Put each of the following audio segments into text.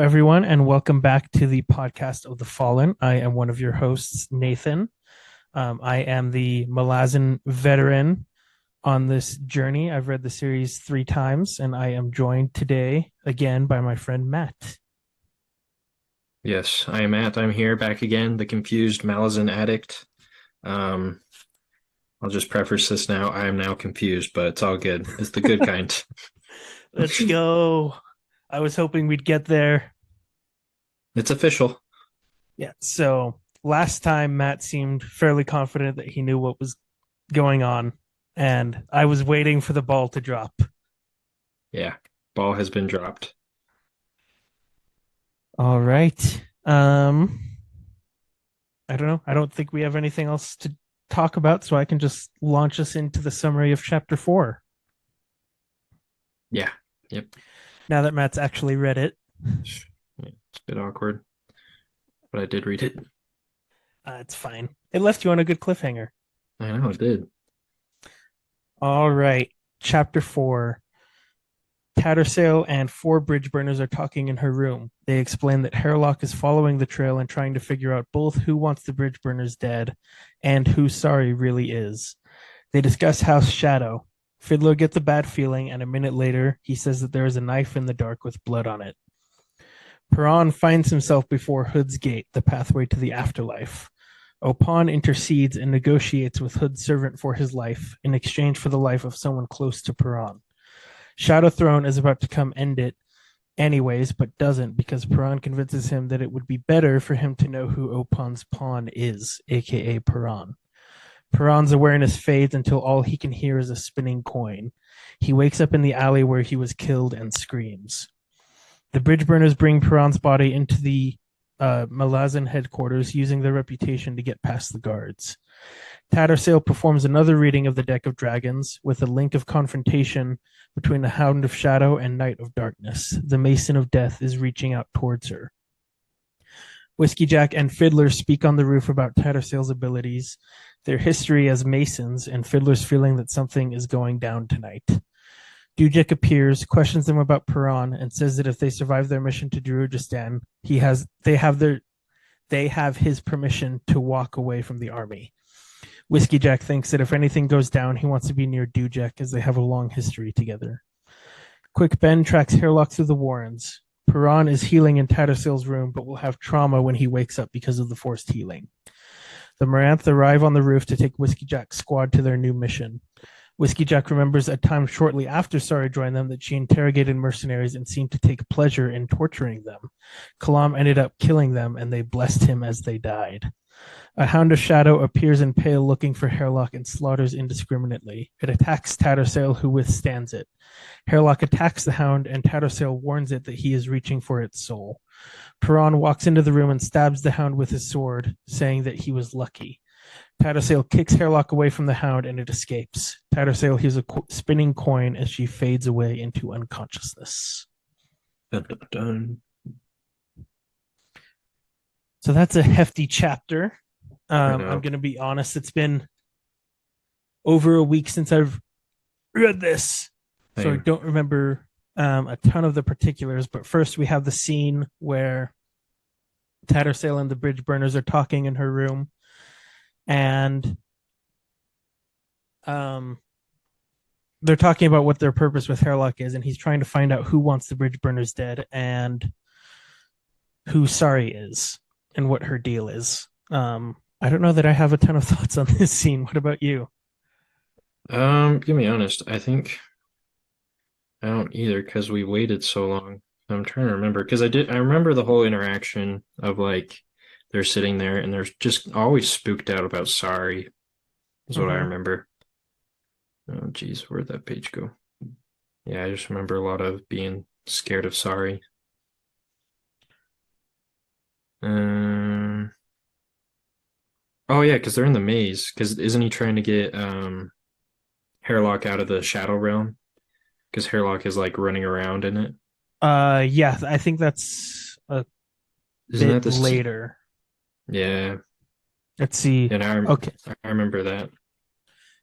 everyone, and welcome back to the podcast of the Fallen. I am one of your hosts, Nathan. I am the Malazan veteran on this journey. I've read the series 3 times, and I am joined today again by my friend Matt. Yes, I am Matt. I'm here back again, the confused Malazan addict. Um, I'll just preface this now. I am now confused, but it's all good. It's the good kind. Let's go. I was hoping we'd get there. It's official. Yeah, so last time Matt seemed fairly confident that he knew what was going on, and I was waiting for the ball to drop. Yeah, ball has been dropped. All right. I don't know. I don't think we have anything else to talk about, so I can just launch us into the summary of chapter 4. Yeah, yep. Now that Matt's actually read it, It's a bit awkward, but I did read it. it's fine. It left you on a good cliffhanger. I know it did. All right. Chapter 4. Tattersail and 4 bridge burners are talking in her room. They explain that Hairlock is following the trail and trying to figure out both who wants the bridge burners dead and who Sorry really is. They discuss House Shadow. Fiddler gets a bad feeling, and a minute later, he says that there is a knife in the dark with blood on it. Perron finds himself before Hood's gate, the pathway to the afterlife. Opon intercedes and negotiates with Hood's servant for his life in exchange for the life of someone close to Perron. Shadow Throne is about to come end it anyways, but doesn't because Perron convinces him that it would be better for him to know who Opon's pawn is, aka Perron. Perron's awareness fades until all he can hear is a spinning coin. He wakes up in the alley where he was killed and screams. The bridge burners bring Perron's body into the Malazan headquarters, using their reputation to get past the guards. Tattersail performs another reading of the Deck of Dragons with a link of confrontation between the Hound of Shadow and Knight of Darkness. The Mason of Death is reaching out towards her. Whiskey Jack and Fiddler speak on the roof about Tattersail's abilities, their history as Masons, and Fiddler's feeling that something is going down tonight. Dujek appears, questions them about Perron, and says that if they survive their mission to Darujhistan, they have his permission to walk away from the army. Whiskey Jack thinks that if anything goes down, he wants to be near Dujek as they have a long history together. Quick Ben tracks Hairlock through the Warrens. Perron is healing in Tattersail's room, but will have trauma when he wakes up because of the forced healing. The Maranth arrive on the roof to take Whiskey Jack's squad to their new mission. Whiskey Jack remembers a time shortly after Sorry joined them that she interrogated mercenaries and seemed to take pleasure in torturing them. Kalam ended up killing them, and they blessed him as they died. A Hound of Shadow appears in Pale looking for Hairlock and slaughters indiscriminately. It attacks Tattersail, who withstands it. Hairlock attacks the Hound, and Tattersail warns it that he is reaching for its soul. Perron walks into the room and stabs the Hound with his sword, saying that he was lucky. Tattersail kicks Hairlock away from the Hound, and it escapes. Tattersail hears a spinning coin as she fades away into unconsciousness. Dun, dun, dun. So that's a hefty chapter. I I'm know. going to be honest, it's been over a week since I've read this, so I Same. don't remember a ton of the particulars. But first, we have the scene where Tattersail and the bridge burners are talking in her room, and they're talking about what their purpose with Hairlock is, and he's trying to find out who wants the bridge burners dead and who Sorry is and what her deal is. I don't know that I have a ton of thoughts on this scene. What about you? Give me honest. I think I don't either because we waited so long. I'm trying to remember because I remember the whole interaction of like they're sitting there and they're just always spooked out about Sorry, is what I Mm-hmm. remember. Oh geez, where'd that page go? Yeah, I just remember a lot of being scared of Sorry. Um, oh yeah, because they're in the maze. Because isn't he trying to get Hairlock out of the Shadow Realm? Because Hairlock is like running around in it. Yeah, I think that's a Isn't that bit this? later. Yeah, Let's see. and Okay, I remember that.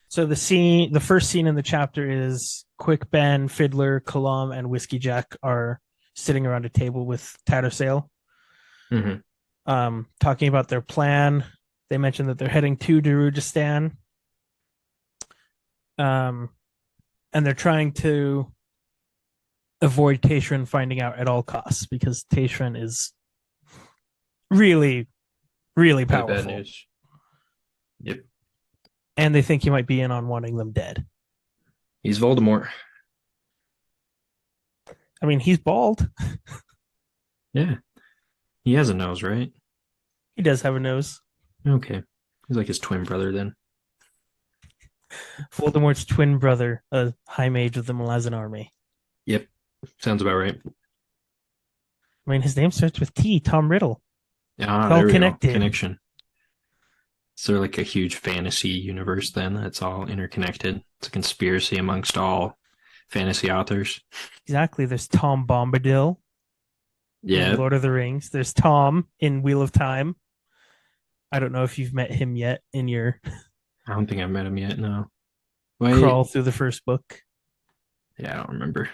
so the first scene in the chapter is Quick Ben, Fiddler, Kalam, and Whiskey Jack are sitting around a table with Tattersail, Hmm. talking about their plan. They mentioned that they're heading to Darujhistan, um, and they're trying to avoid Tashran finding out at all costs because Tashran is really, really Really bad powerful, news. Yep. and they think he might be in on wanting them dead. He's Voldemort. I mean, he's bald. Yeah. He has a nose, right? He does have a nose. Okay. He's like his twin brother then. Voldemort's twin brother, a high mage of the Malazan army. Yep. Sounds about right. I mean, his name starts with T. Tom Riddle. Ah, It's all there we go. connected. Connection. So they're like a huge fantasy universe then that's all interconnected. It's a conspiracy amongst all fantasy authors. Exactly. There's Tom Bombadil in Yeah. Lord of the Rings. There's Tom in Wheel of Time. I don't know if you've met him yet in your I don't think I've met him yet. No. Wait. crawl through the first book. Yeah, I don't remember.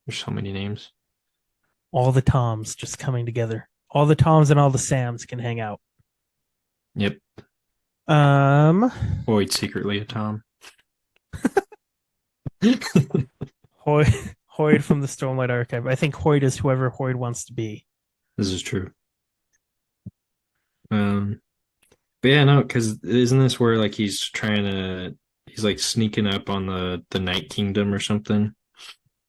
There's so many names. All the Toms just coming together. All the Toms and all the Sams can hang out. Yep. Um, Boyd's secretly a Tom. Hoyd from the Stormlight Archive. I think Hoyd is whoever Hoyd wants to be. This is true. Um, but yeah, no, because isn't this where like he's like sneaking up on the Night Kingdom or something,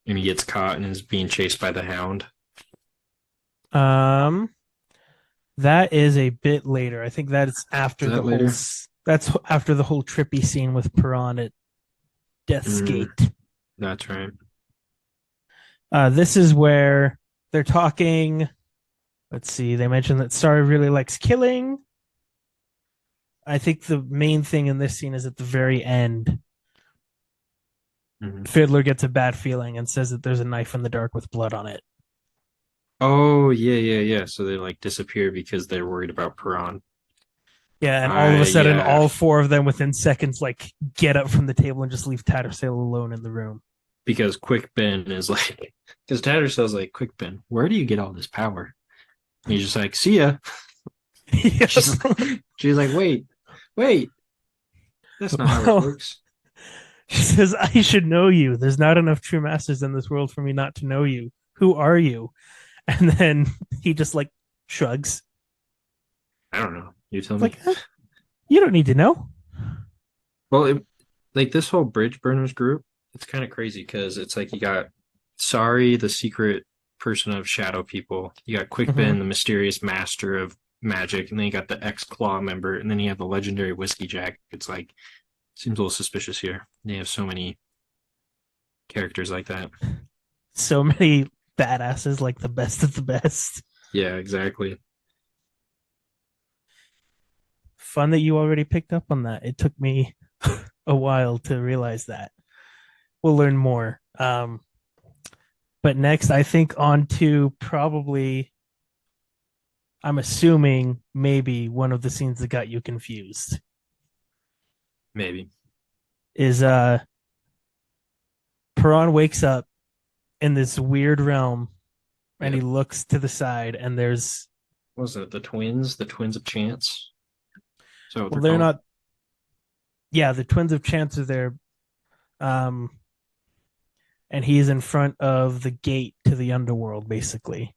and he gets caught and is being chased by the Hound. Um, that is a bit later. I think that is after Is the that whole. later? That's after the whole trippy scene with Piran at Death's Mm, Gate. that's right. This is where they're talking. Let's see. They mentioned that Sari really likes killing. I think the main thing in this scene is at the very end. Mhm. Fiddler gets a bad feeling and says that there's a knife in the dark with blood on it. Oh yeah, yeah, yeah. So they like disappear because they're worried about Piran. Yeah, and all of I a sudden, yeah, all four of them within seconds, like get up from the table and just leave Tattersail alone in the room. because Quick Ben is like, because Tattersail's like, Quick Ben, where do you get all this power? And he's just like, see ya. She's she's like, wait, that's not how it Well, works. she says, I should know you. There's not enough true masters in this world for me not to know you. Who are you? And then he just like shrugs. I don't know. You tell me. Like, you don't need to know. Well, like this whole Bridge Burners group, it's kind of crazy because it's like you got Sari, the secret person of Shadow People. You got Quick Ben, Mhm. the mysterious master of magic, and then you got the ex Claw member, and then you have the legendary Whiskey Jack. It's like seems a little suspicious here. They have so many characters like that. So many badasses, like the best of the best. Yeah, exactly. Fun that you already picked up on that. It took me a while to realize that. We'll learn more. But next, I think on to probably, I'm assuming maybe one of the scenes that got you confused Maybe. is Piran wakes up in this weird realm and he Yep. looks to the side and there's What was it? The twins? The twins of chance? So what well they're they're called? not yeah, the twins of chance are there. Um and he's in front of the gate to the underworld, basically.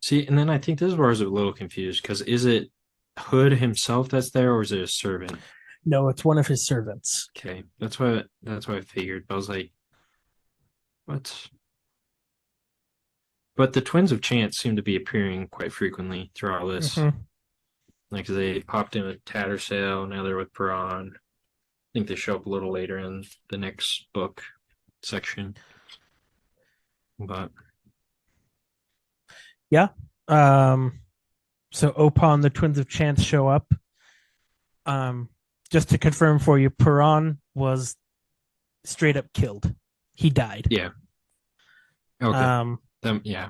See, and then I think this is where I was a little confused because is it Hood himself that's there or is it a servant? No, it's one of his servants. Okay, that's what I figured. But I was like, what? But the twins of chance seem to be appearing quite frequently through all this. Mm-hmm. Like they popped in with Tattersail, now they're with Piran. I think they show up a little later in the next book section. But Yeah. Um, so Opon, the twins of chance show up. Um, just to confirm for you, Piran was straight up killed. He died. yeah, okay, Um, yeah,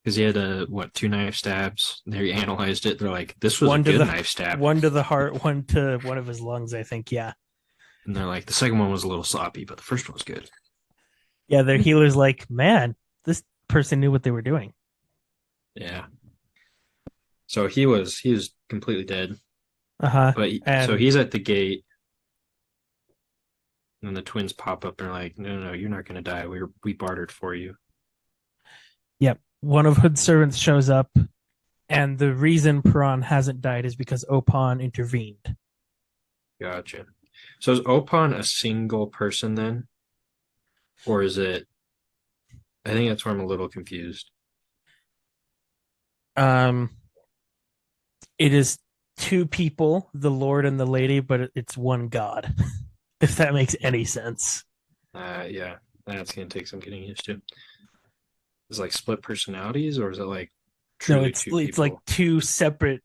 because he had two knife stabs. They analyzed it. They're like, this was a one to good the knife stab, one to the heart, one to one of his lungs, I think. Yeah. and they're like, the second one was a little sloppy, but the first one was good. Yeah, their healer's like, man, this person knew what they were doing. Yeah. So he was completely dead. Uh-huh. So And he's at the gate, and the twins pop up and are like, "No, no, no, you're not gonna die. We bartered for you." yep, one of Hood's servants shows up, and the reason Piran hasn't died is because Opon intervened. Gotcha. So is Opon a single person then, or is it? I think that's where I'm a little confused. Um, it is two people, the Lord and the Lady, but it's one God, if that makes any sense. Yeah, that's gonna take some getting used to. Is it like split personalities, or is it like No, truly it's two it's like people? two separate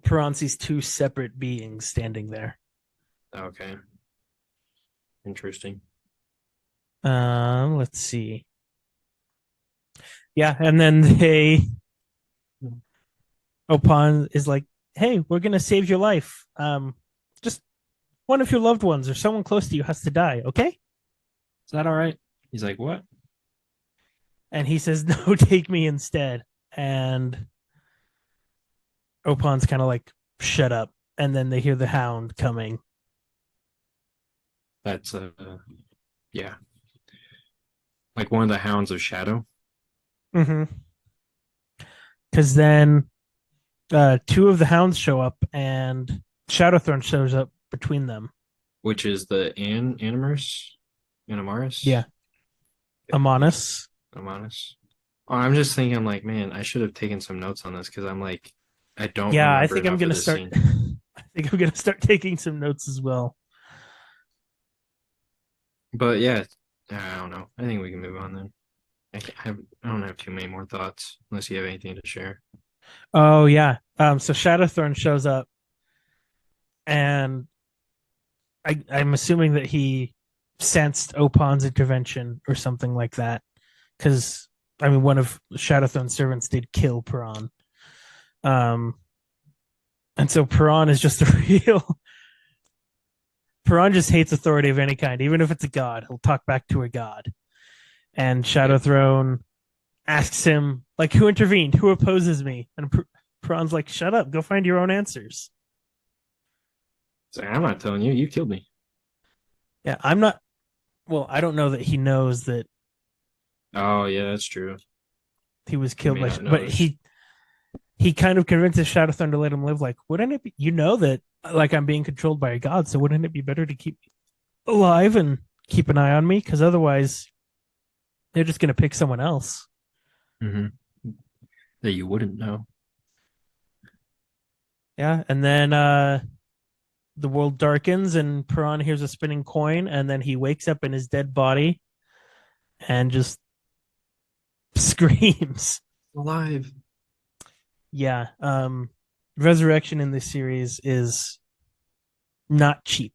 Piran sees two separate beings standing there. Okay, interesting. Let's see. Yeah, and then they Opon is like, "Hey, we're gonna save your life. Just one of your loved ones or someone close to you has to die, okay?" Is that all right? He's like, what? And he says, "No, take me instead." And Opon's kind of like, "Shut up." And then they hear the Hound coming. That's yeah, like one of the Hounds of Shadow, Mm-hmm. Because then two of the Hounds show up, and Shadowthorn shows up between them. which is the Animus, Animaris, Yeah, Amonis. Amanus. Oh, I'm just thinking, I'm like, man, I should have taken some notes on this because I'm like, I don't Yeah, I remember think I'm enough of gonna this start. scene. I think I'm gonna start taking some notes as well. But yeah, I don't know. I think we can move on then. I don't have too many more thoughts unless you have anything to share. Oh yeah. So Shadowthorn shows up, and I'm assuming that he sensed Opon's intervention or something like that. Because I mean, one of Shadowthorn's servants did kill Piran. Um, and so Piran is just a real. Piran just hates authority of any kind, even if it's a god. He'll talk back to a god. And Yep. Shadowthrone asks him, like, who intervened? Who opposes me? And Piran's like, shut up. Go find your own answers. It's like, I'm not telling you, you killed me. Yeah, I'm not. Well, I don't know that he knows that Oh yeah, that's true. he was He killed may by, not but know. he kind of convinces Shadowthorn to let him live. Like, wouldn't it be? You know that like I'm being controlled by a god, so wouldn't it be better to keep me alive and keep an eye on me? Because otherwise, they're just gonna pick someone else. Mm-hmm. That you wouldn't know. Yeah, and then the world darkens, and Piran hears a spinning coin, and then he wakes up in his dead body and just screams. Alive. Yeah, resurrection in this series is not cheap.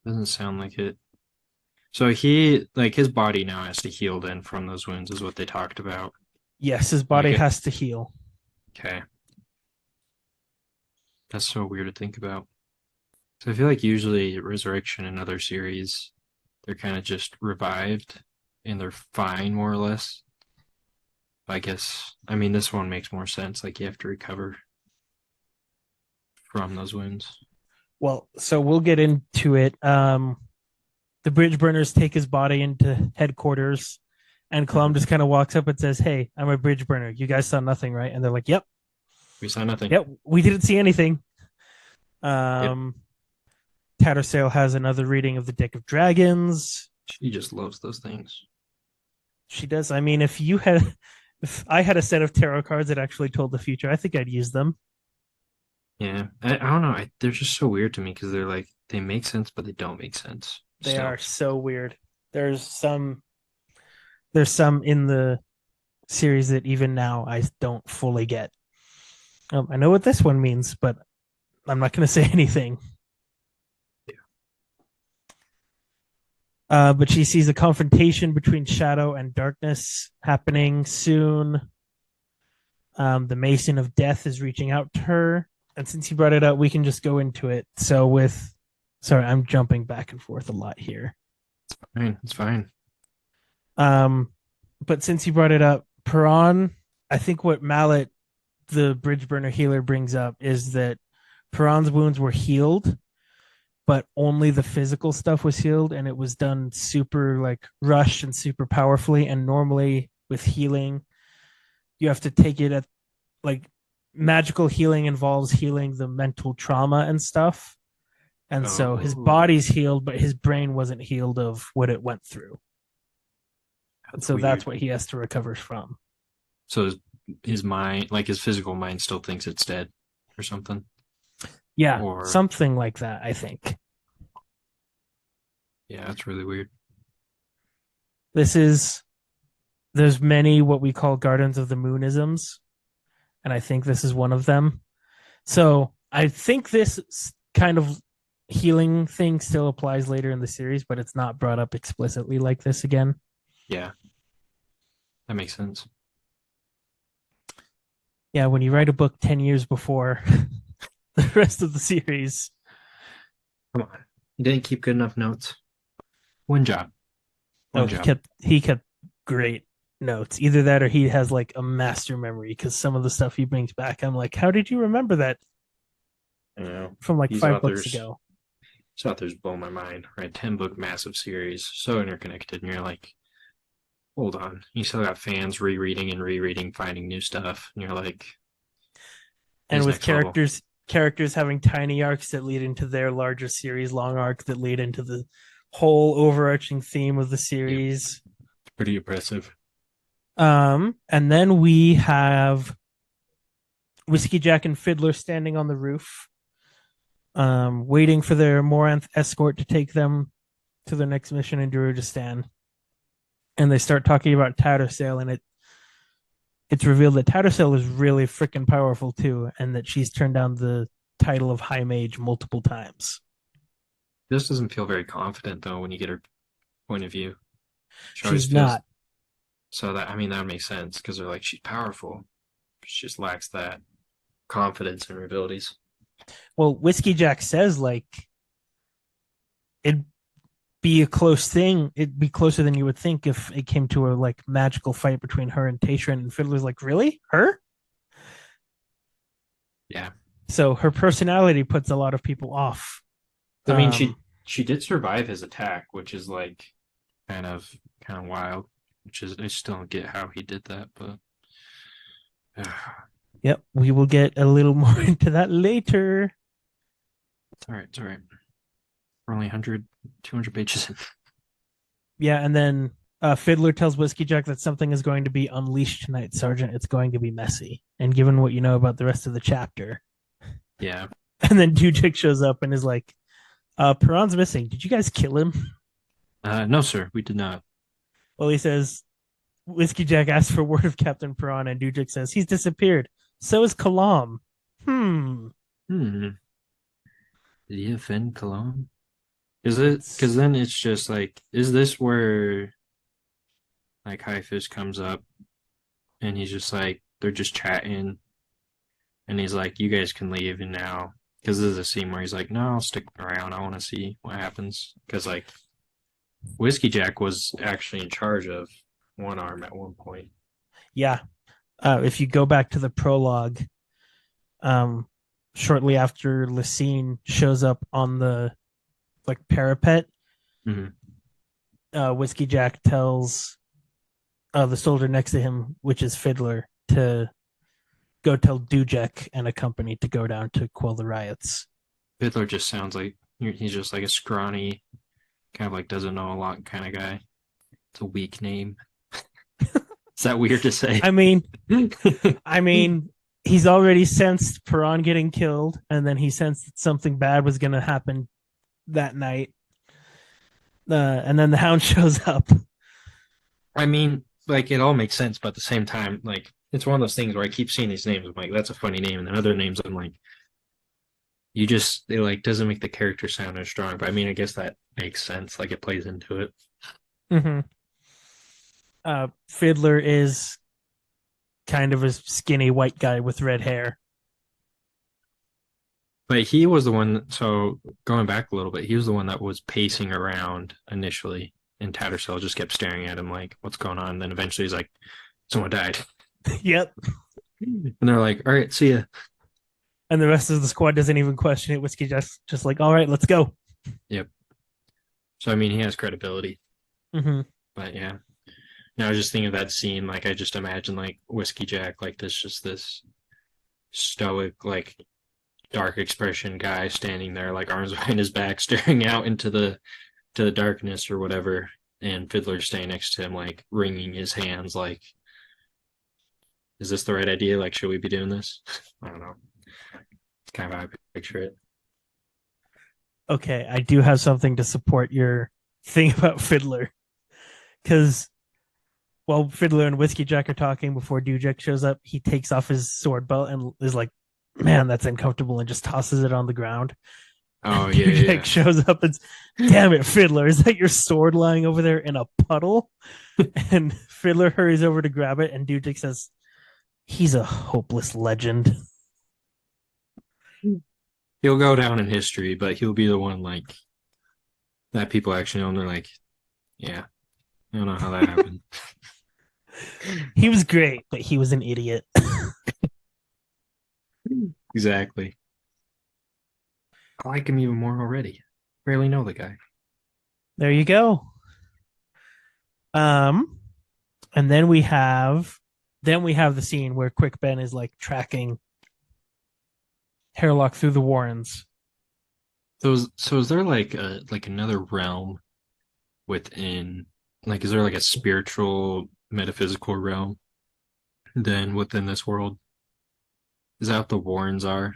Doesn't sound like it. So he, like, his body now has to heal then from those wounds, is what they talked about. Yes, his Like body it. has to heal. Okay. That's so weird to think about. So I feel like usually resurrection in other series, they're kind of just revived and they're fine more or less. I guess, I mean, this one makes more sense. Like you have to recover from those wounds. Well, so we'll get into it. The bridge burners take his body into headquarters, and Clum Mhm. just kind of walks up and says, "Hey, I'm a bridge burner. You guys saw nothing, right?" And they're like, "Yep, We saw nothing. yep, we didn't see anything." Yep. Um, Tattersail has another reading of the Deck of Dragons. She just loves those things. She does. I mean, if I had a set of tarot cards that actually told the future, I think I'd use them. Yeah. I don't know. They're just so weird to me because they're like, they make sense, but they don't make sense They are still. so weird. There's some. There's some in the series that even now I don't fully get. I know what this one means, but I'm not going to say anything. But she sees a confrontation between shadow and darkness happening soon. The Mason of Death is reaching out to her. And since you brought it up, we can just go into it. So, sorry, I'm jumping back and forth a lot here. Fine, it's fine. Um, but since you brought it up, Piran, I think what Mallet, the bridge burner healer, brings up is that Piran's wounds were healed, but only the physical stuff was healed, and it was done super like rushed and super powerfully. And normally with healing, you have to take it at like magical healing involves healing the mental trauma and stuff. And so his Oh, body's healed, but his brain wasn't healed of what it went through. And that's so that's weird. what he has to recover from. So his mind, like his physical mind, still thinks it's dead or something. Yeah, Or something like that, I think. yeah, that's really weird. This is there's many what we call Gardens of the Moonisms, and I think this is one of them. So I think this kind of healing thing still applies later in the series, but it's not brought up explicitly like this again. Yeah, that makes sense. Yeah, when you write a book 10 years before the rest of the series. Come on, you didn't keep good enough notes. One job, Oh, one job. he kept great notes. Either that or he has like a master memory because some of the stuff he brings back, I'm like, how did you remember that You know, from like these 5 books authors, ago? these authors blow my mind. Right, 10 book massive series, so interconnected, and you're like, hold on, you still got fans rereading and rereading, finding new stuff, and you're like, this And is with next level. characters having tiny arcs that lead into their larger series, long arc that lead into the whole overarching theme of the Yep, series. it's pretty impressive. And then we have Whiskey Jack and Fiddler standing on the roof, waiting for their Moranth escort to take them to their next mission in Darujhistan. And they start talking about Tattersail, and it's revealed that Tattersail is really freaking powerful too, and that she's turned down the title of High Mage multiple times. This doesn't feel very confident though when you get her point of view. She always She's feels not. so that I mean that makes sense because they're like she's powerful. She just lacks that confidence in her abilities. Well, Whiskey Jack says like it'd be a close thing. It'd be closer than you would think if it came to a like magical fight between her and Tayshrin. And Fiddler's like, really? Her? Yeah. So her personality puts a lot of people off. I mean Um, she did survive his attack, which is like kind of kind of wild. Which is I still don't get how he did that, but yep, we will get a little more into that later. it's all right, it's all right. We're only 100, 200 pages in. Yeah, and then Fiddler tells Whiskey Jack that something is going to be unleashed tonight, Sergeant. It's going to be messy. And given what you know about the rest of the chapter, Yeah. and then Dujik shows up and is like, Piran's missing. Did you guys kill him? No, sir, we did not. Well, he says, Whiskey Jack asks for word of Captain Piran, and Dujik says, he's disappeared. So is Kalam. Hmm. Hmm. Did he offend Cologne? Is it because It's then it's just like, is this where like High Fish comes up and he's just like, they're just chatting and he's like, you guys can leave and now. Because this is a scene where he's like, no, I'll stick around. I want to see what happens. Because like Whiskey Jack was actually in charge of one arm at one point. yeah. If you go back to the prologue, um, shortly after Lysine shows up on the like parapet, Mm-hmm. Whiskey Jack tells the soldier next to him, which is Fiddler, to go tell Dujek and a company to go down to quell the riots. Fiddler just sounds like he's just like a scrawny, kind of like doesn't know a lot kind of guy. It's a weak name. Is that weird to say? I mean, I mean, he's already sensed Piran getting killed, and then he sensed that something bad was going to happen that night. And then the Hound shows up. I mean, like it all makes sense, but at the same time, like it's one of those things where I keep seeing these names. I'm like, that's a funny name, and then other names, I'm like, you just it like doesn't make the character sound as strong. But I mean, I guess that makes sense. Like it plays into it. Mm-hmm. Fiddler is kind of a skinny white guy with red hair. But he was the one. So going back a little bit, he was the one that was pacing around initially. and Tattersall just kept staring at him like, "What's going on?" And then eventually he's like, "Someone died," Yep. and they're like, "All right, see ya." And the rest of the squad doesn't even question it. Whiskey just like, all right, let's go. Yep. So I mean, he has credibility, Mm-hmm. but yeah. Now I was just thinking of that scene. Like I just imagine like Whiskey Jack, like this, just this stoic, like dark expression guy standing there, like arms behind his back, staring out into the darkness or whatever, and Fiddler staying next to him, like wringing his hands, like, "Is this the right idea? Like, should we be doing this?" I don't know. It's kind of how I picture it. Okay, I do have something to support your thing about Fiddler. Because while Fiddler and Whiskey Jack are talking before Dujek shows up, he takes off his sword belt and is like, man, that's uncomfortable, and just tosses it on the ground. Oh And yeah, yeah, Dujek yeah. shows up and, damn it, Fiddler, is that your sword lying over there in a puddle? And Fiddler hurries over to grab it, and Dujek says, he's a hopeless legend. He'll go down in history, but he'll be the one like that people actually know. And they're like, "Yeah, I don't know how that happened." He was great, but he was an idiot. Exactly. I like him even more already. Barely know the guy. There you go. Um, and then we have the scene where Quick Ben is like tracking Hairlock through the Warrens. So is there like another realm within, like, is there like a spiritual metaphysical realm then within this world? Is that what the Warrens are? I mean,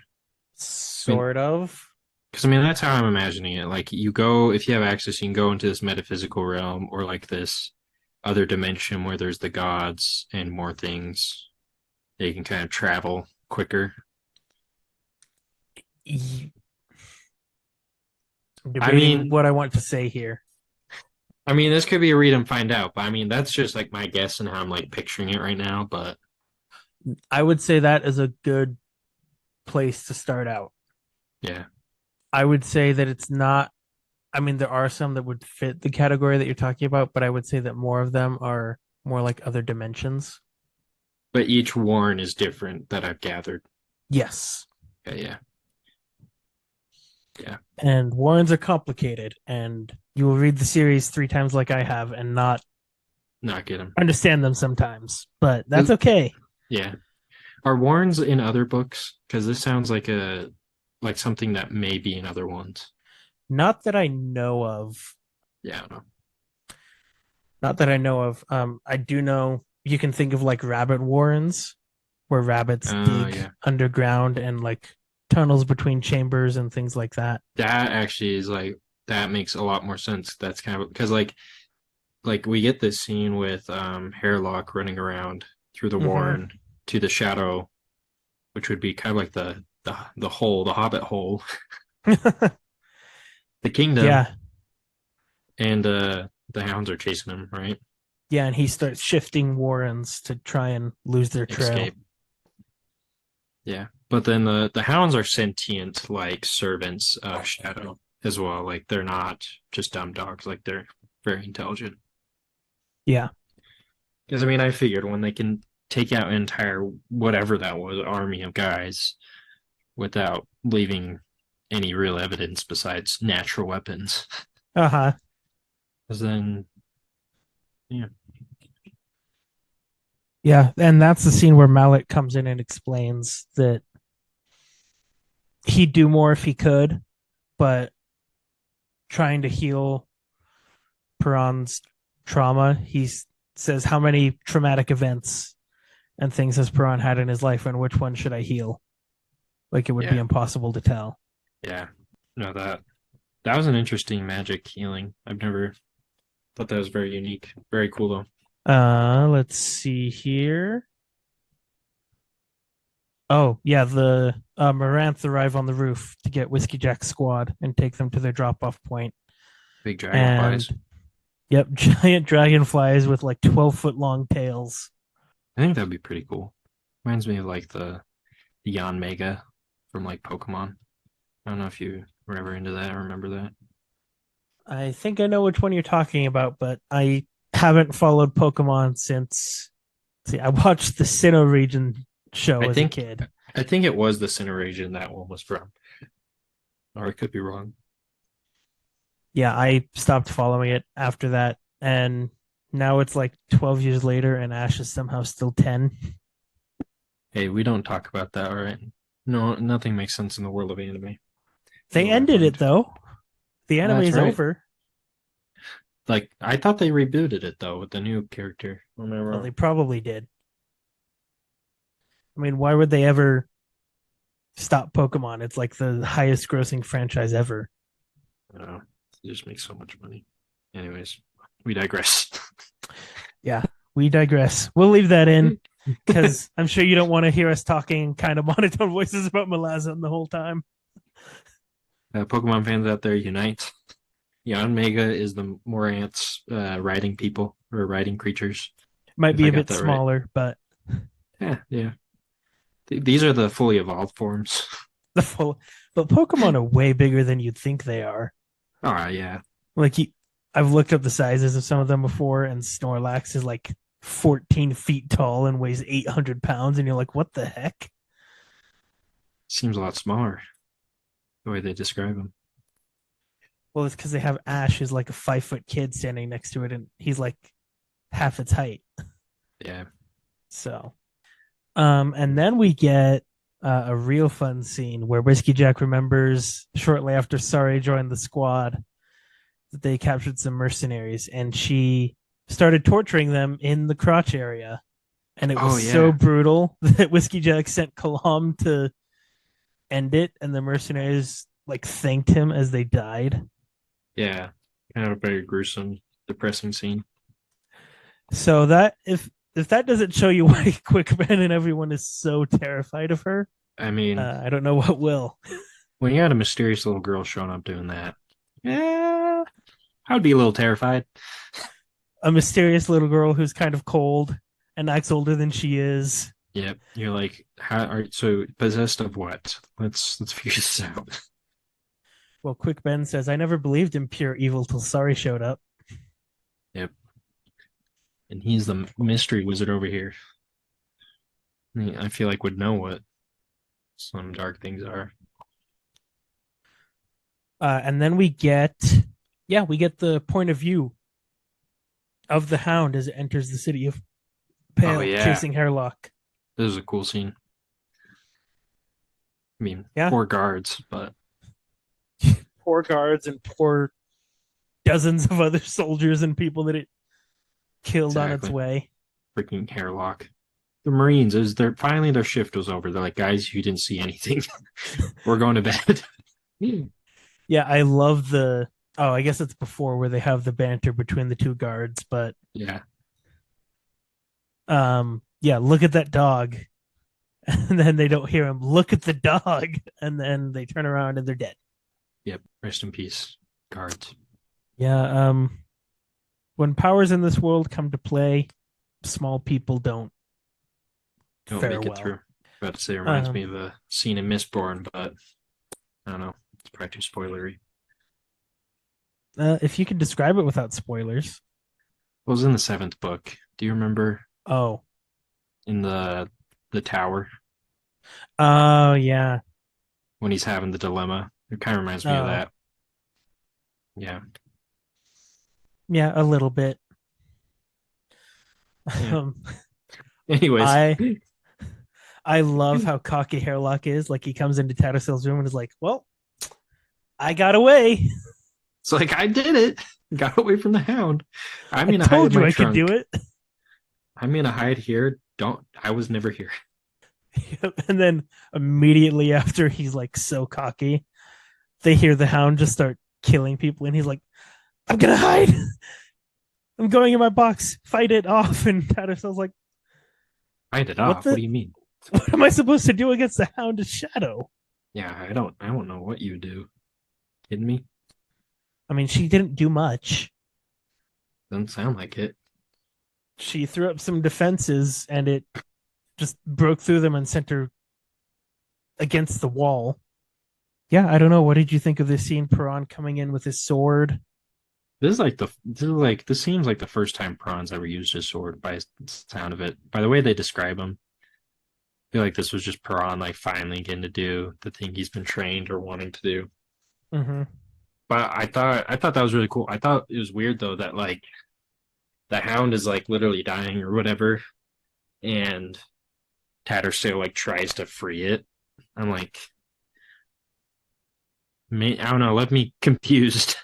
Sort of. because I mean that's how I'm imagining it. Like you go, if you have access, you can go into this metaphysical realm or like this other dimension where there's the gods and more things that you can kind of travel quicker. I Debating mean, what I want to say here. this could be a read and find out, but I mean that's just like my guess and how I'm like picturing it right now. But I would say that is a good place to start out. yeah, I would say that it's not, I mean, there are some that would fit the category that you're talking about, but I would say that more of them are more like other dimensions. but each Warren is different that I've gathered. Yes. Yeah, yeah, yeah. And Warrens are complicated, and you will read the series 3 times like I have and not Not get him. understand them sometimes, but that's okay. Yeah. Are Warrens in other books? Because this sounds like a like something that may be in other ones. Not that I know of. Yeah, I don't know. Not that I know of. I do know you can think of like rabbit warrens, where rabbits dig Yeah. underground and like tunnels between chambers and things like that. That actually is like that makes a lot more sense. That's kind of because like we get this scene with Hairlock running around through the Mm-hmm. Warren to the Shadow, which would be kind of like the hole, the Hobbit hole, the kingdom, Yeah, and the hounds are chasing him, right? yeah, and he starts shifting warrens to try and lose their trail. Escape. Yeah. But then the hounds are sentient like servants of Shadow as well. Like they're not just dumb dogs, like they're very intelligent. Yeah, Because I mean I figured when they can take out an entire whatever that was army of guys without leaving any real evidence besides natural weapons. uh huh. Because then yeah. Yeah, and that's the scene where Mallet comes in and explains that he'd do more if he could, but trying to heal Perron's trauma, he says, how many traumatic events and things has Perron had in his life, and which one should I heal? Like it would be Yeah. impossible to tell. Yeah. No, that was an interesting magic healing. I've never thought that was very unique. Very cool though. Let's see here. Oh, yeah, the Maranthe arrive on the roof to get Whiskey Jack's squad and take them to their drop off point. Big And dragonflies. yep, giant dragonflies with like 12-foot long tails. I think that'd be pretty cool. Reminds me of like the Yon Mega from like Pokemon. I don't know if you were ever into that or remember that. I think I know which one you're talking about, but I haven't followed Pokemon since. See, I watched the Sinnoh region I show as a think kid. I think it was the Center region that one was from, or I could be wrong. Yeah, I stopped following it after that, and now it's like 12 years later, and Ash is somehow still 10. Hey, we don't talk about that, all right? No, nothing makes sense in the world of anime. You They know what I ended it find? though. The anime That's is right. over. Like I thought they rebooted it though with the new character. Am I Well, they wrong? probably did. I mean, why would they ever stop Pokemon? It's like the highest grossing franchise ever. I don't know. They just make so much money. Anyways, we digress. Yeah, we digress. We'll leave that in because I'm sure you don't want to hear us talking kind of monotone voices about Malazan the whole time. Pokemon fans out there, unite! Yon Mega is the Morant's riding people or riding creatures, Might if be I a got bit that right. smaller, but Yeah, yeah. These are the fully evolved forms. the full. But Pokemon are way bigger than you'd think they are. Oh yeah, Like I've looked up the sizes of some of them before, and Snorlax is like 14 feet tall and weighs 800 pounds, and you're like, what the heck? seems a lot smaller the way they describe them. Well, it's because they have Ash, who's like a 5 foot kid standing next to it, and he's like half its height. Yeah. So, and then we get a real fun scene where Whiskey Jack remembers shortly after Sari joined the squad that they captured some mercenaries, and she started torturing them in the crotch area. And it was Oh so yeah, brutal that Whiskey Jack sent Kalam to end it, and the mercenaries like thanked him as they died. yeah. Kind of a very gruesome, depressing scene. So that if that doesn't show you why Quickman and everyone is so terrified of her, I mean, I don't know what will. when you had a mysterious little girl showing up doing that, yeah, I would be a little terrified. A mysterious little girl who's kind of cold and acts older than she is. Yep. You're like, how are so possessed of what? Let's figure this out. Well, Quick Ben says, I never believed in pure evil till Sari showed up. Yep. And he's the mystery wizard over here. I feel like would know what some dark things are. And then we get the point of view of the hound as it enters the city of Oh Pale, yeah. chasing Hairlock. This is a cool scene. I mean, Yeah, poor guards, but poor guards and poor dozens of other soldiers and people that it killed on its exactly. way. Freaking hairlock. The Marines is their finally their shift was over. They're like, guys, you didn't see anything. We're going to bed. Yeah, I love the. Oh, I guess it's before where they have the banter between the two guards, but Yeah. yeah, look at that dog, and then they don't hear him. Look at the dog, and then they turn around and they're dead. Yep. Rest in peace, guards. Yeah, when powers in this world come to play, small people don't Don't fare make it well. through. About to say it reminds Um, me of a scene in Mistborn, but I don't know. It's probably too spoilery. if you can describe it without spoilers. It was in the seventh book. Do you remember Oh, in the tower oh yeah. when he's having the dilemma? It kind of reminds me of Oh, that. Yeah. yeah, a little bit. Yeah. Um, Anyways, I I love how cocky Hairlock is. Like he comes into Tattersail's room and is like, "Well, I got away. it's like I did it. Got away from the hound. I'm I gonna hide in told you my I could do trunk. it." I'm gonna hide here. Don't. I was never here. And then immediately after he's like so cocky, they hear the hound just start killing people, and he's like, "I'm gonna hide. I'm going in my box. Fight it off." And Tattersail's like, Hide it "What off. What the? do you mean? What am I supposed to do against the hound of shadow?" Yeah, I don't. I don't know what you do. Kidding me? I mean, she didn't do much. Doesn't sound like it. She threw up some defenses, and it just broke through them and sent her against the wall. Yeah, I don't know. What did you think of this scene? Perron coming in with his sword. this seems like the first time Prawn's ever used his sword by the sound of it. By the way they describe him, I feel like this was just Prawn like finally getting to do the thing he's been trained or wanting to do. Mm-hmm. But I thought that was really cool. I thought it was weird though that like the hound is like literally dying or whatever, and Tattersail like tries to free it. I'm like, I don't know, left me confused.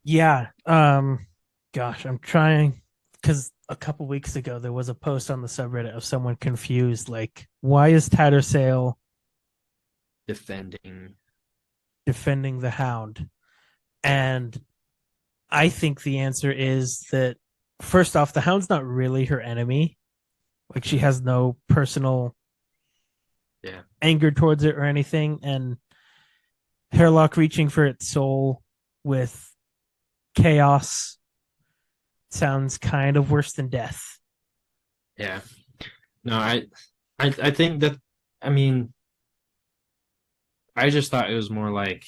Yeah. Gosh, I'm trying because a couple weeks ago there was a post on the subreddit of someone confused, like, why is Tattersail Defending. defending the hound? And I think the answer is that first off, the hound's not really her enemy. Like she has no personal Yeah. anger towards it or anything. And Hairlock reaching for its soul with chaos sounds kind of worse than death. Yeah. No, I think that I mean I just thought it was more like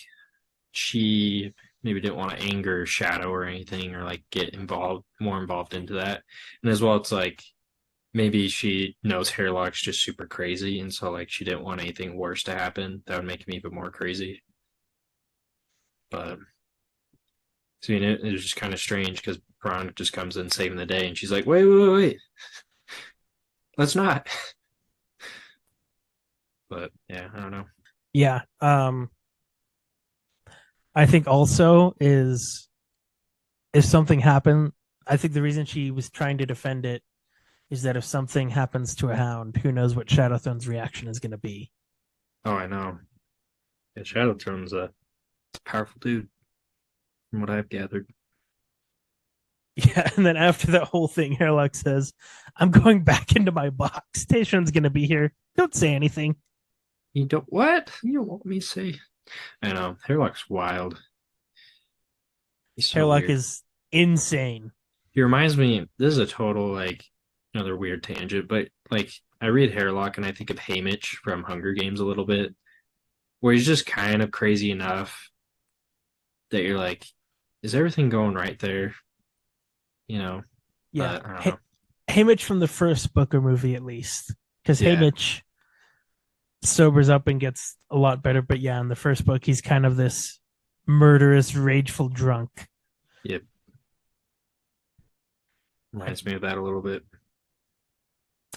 she maybe didn't want to anger Shadow or anything or like get more involved into that. And as well it's like maybe she knows Hairlock's just super crazy and so like she didn't want anything worse to happen that would make him even more crazy. But so it was just kind of strange because Braun just comes in saving the day and she's like, wait, let's not. But yeah, I don't know. Yeah. I think also is if something happened, I think the reason she was trying to defend it is that if something happens to a hound, who knows what Shadowthrone's reaction is going to be. Oh, I know. Yeah, Shadowthrone's a powerful dude, from what I've gathered. Yeah, and then after that whole thing, Hairlock says, "I'm going back into my box. Station's going to be here. Don't say anything." You don't what? You don't want me to say? I know. Hairlock's wild. He's so Hairlock weird. is insane. He reminds me. This is a total like another weird tangent, but like I read Hairlock and I think of Haymitch from Hunger Games a little bit, where he's just kind of crazy enough that you're like, is everything going right there? You know, Yeah, but I don't know. Haymitch from the first book or movie at least, because Yeah, Haymitch sobers up and gets a lot better. But yeah, in the first book, he's kind of this murderous, rageful drunk. yeah, reminds me of that a little bit.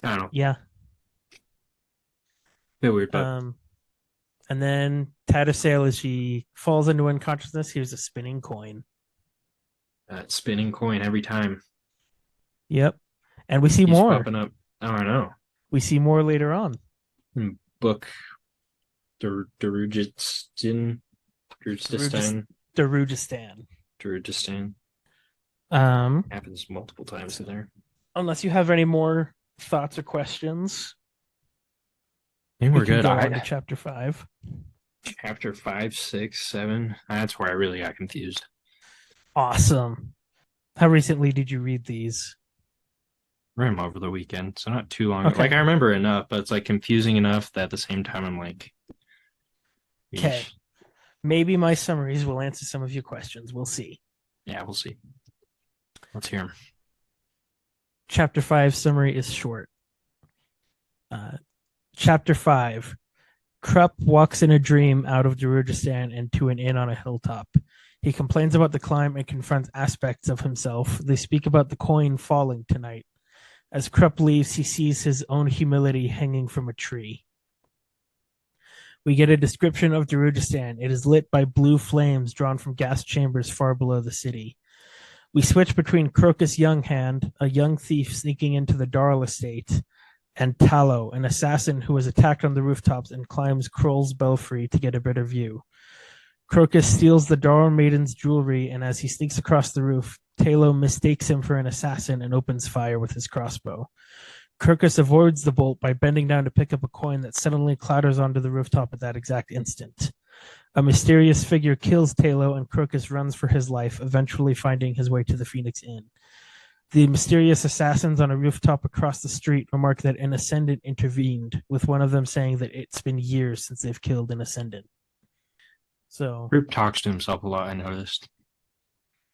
I don't know, Yeah. bit weird, but Um, and then Tattersail, as she falls into unconsciousness, here's a spinning coin. spinning coin every time Yep. And we see he's more. popping up. I don't know. We see more later on. Book Darujhistan, Darujhistan, Darujhistan. Darujhistan Um, happens multiple times in there. unless you have any more thoughts or questions, I think we we're can good. go on to chapter 5. Chapter 5, 6, 7. That's where I really got confused. Awesome. How recently did you read these? Read them over the weekend, so not too long. Like Okay. I remember enough, but it's like confusing enough that at the same time I'm like, Okay. yeesh. Maybe my summaries will answer some of your questions. We'll see. Yeah, we'll see. Let's hear them. Chapter 5 summary is short. Uh, Chapter 5. Krupp walks in a dream out of Darujhistan and to an inn on a hilltop. He complains about the climb and confronts aspects of himself. They speak about the coin falling tonight. As Krupp leaves, he sees his own humility hanging from a tree. We get a description of Darujhistan. It is lit by blue flames drawn from gas chambers far below the city. We switch between Crocus Younghand, a young thief sneaking into the Darl estate, and Tallow, an assassin who was attacked on the rooftops and climbs Kroll's belfry to get a better view. Crocus steals the Darl maiden's jewelry, and as he sneaks across the roof, Talo mistakes him for an assassin and opens fire with his crossbow. Crocus avoids the bolt by bending down to pick up a coin that suddenly clatters onto the rooftop at that exact instant. A mysterious figure kills Talo, and Crocus runs for his life, eventually finding his way to the Phoenix Inn. The mysterious assassins on a rooftop across the street remark that an Ascendant intervened, with one of them saying that it's been years since they've killed an Ascendant. So, Rip talks to himself a lot, I noticed.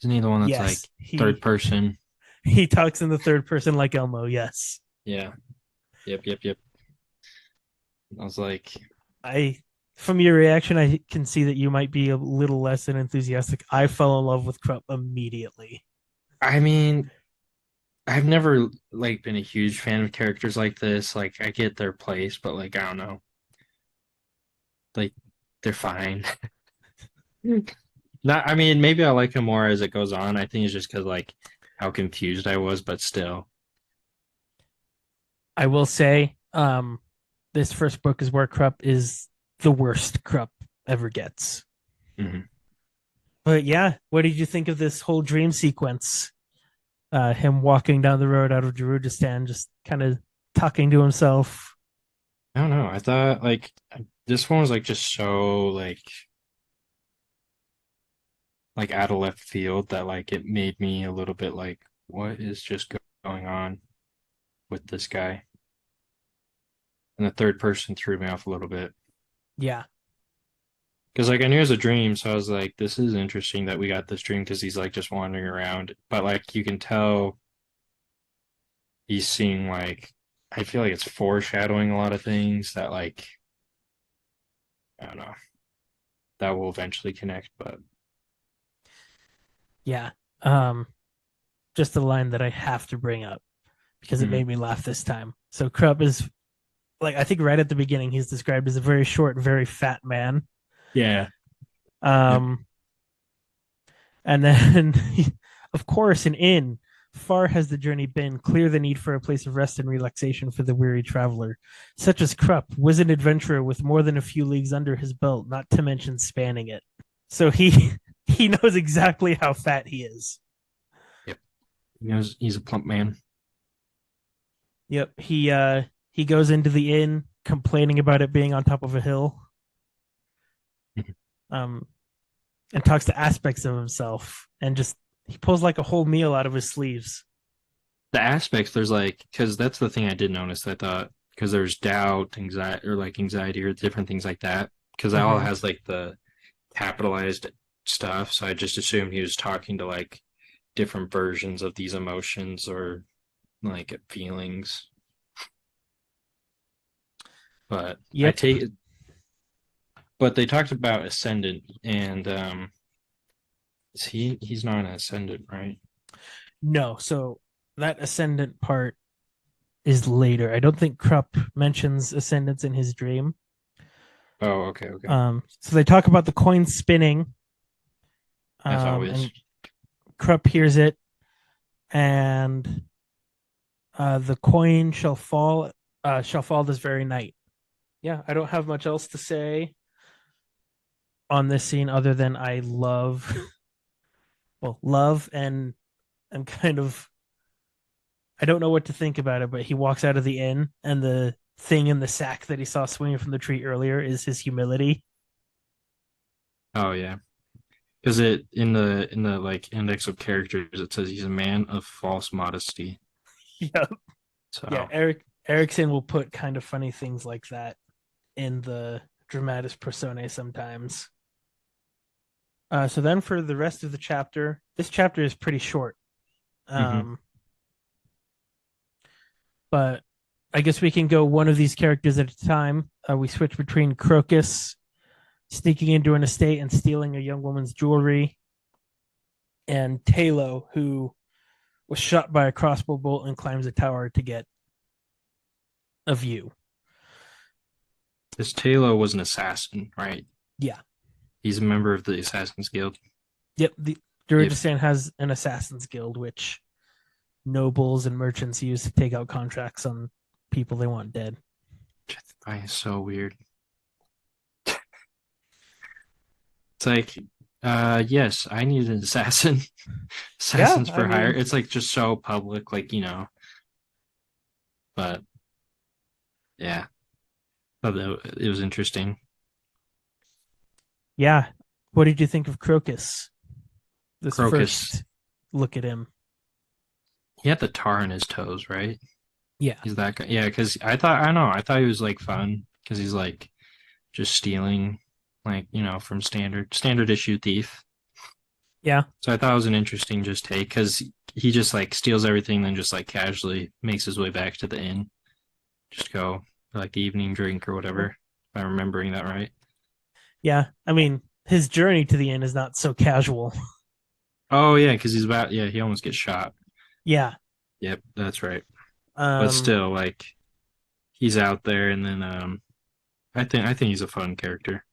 Isn't he the one that's like Yes, third he person? he talks in the third person like Elmo. Yes, Yeah. Yep, yep, yep. I was like, I from your reaction, I can see that you might be a little less than enthusiastic. I fell in love with Krupp immediately. I mean, I've never like been a huge fan of characters like this. Like I get their place, but like I don't know. Like they're fine. Not I mean, maybe I like him more as it goes on. I think it's just because like how confused I was, but still. I will say, this first book is where Krupp is the worst Krupp ever gets. Mhm. But yeah, what did you think of this whole dream sequence? Him walking down the road out of Darujhistan, just kind of talking to himself. I don't know. I thought like this one was like just so like out of left field that like it made me a little bit like, what is just going on with this guy? And the third person threw me off a little bit. Yeah, Because like I knew it was a dream, so I was like, this is interesting that we got this dream because he's like just wandering around. But like you can tell he's seeing like I feel like it's foreshadowing a lot of things that like I don't know that will eventually connect. But yeah. Um, just a line that I have to bring up because it mhm. made me laugh this time. So Krupp is like I think right at the beginning he's described as a very short, very fat man. Yeah. Yep. Um, and then of course an inn. Far has the journey been, clear the need for a place of rest and relaxation for the weary traveler. Such as Krupp was an adventurer with more than a few leagues under his belt, not to mention spanning it. So he he knows exactly how fat he is. Yep. He knows he's a plump man. Yep. He goes into the inn complaining about it being on top of a hill. Um and talks to aspects of himself and just he pulls like a whole meal out of his sleeves. The aspects there's like because that's the thing I did notice. I thought because there's doubt, anxiety, or like anxiety or different things like that. Because that all Mm-hmm. has like the capitalized stuff. So I just assumed he was talking to like different versions of these emotions or like feelings. But I Yep. take it, but they talked about ascendant and is he's not an ascendant, right? No, so that ascendant part is later. I don't think Krupp mentions ascendants in his dream. Oh, okay, okay. So they talk about the coin spinning, As always. and Krupp hears it, and the coin shall fall this very night. Yeah, I don't have much else to say on this scene other than I love, well, love, and I'm kind of I don't know what to think about it, but he walks out of the inn, and the thing in the sack that he saw swinging from the tree earlier is his humility. Oh yeah. Because it in the like index of characters it says he's a man of false modesty. Yeah, yeah. So Erickson will put kind of funny things like that in the dramatis personae sometimes. So then for the rest of the chapter, this chapter is pretty short. mhm. Um, but I guess we can go one of these characters at a time. We switch between Crocus sneaking into an estate and stealing a young woman's jewelry, and Talo, who was shot by a crossbow bolt and climbs a tower to get a view. This Taylor was an assassin, right? Yeah. He's a member of the Assassin's Guild. Yep. The If Darujhistan has an assassins guild, which nobles and merchants use to take out contracts on people they want dead. I is so weird. It's like, yes, I need an assassin. Yeah, Assassins I for hire. mean, It's like just so public, like, but yeah, thought that it was interesting. yeah. What did you think of Crocus? This Crocus, first look at him. he had the tar on his toes, right? Yeah. He's that guy. Yeah, because I don't know, I thought he was like fun because he's like just stealing, like, from standard issue thief. Yeah. So I thought it was an interesting just take because he just like steals everything, then just like casually makes his way back to the inn, just go like the evening drink or whatever. If I'm remembering that right. Yeah. I mean, his journey to the end is not so casual. Oh yeah, because he almost gets shot. Yeah. Yep, that's right. But Um, still, like he's out there, and then I think he's a fun character.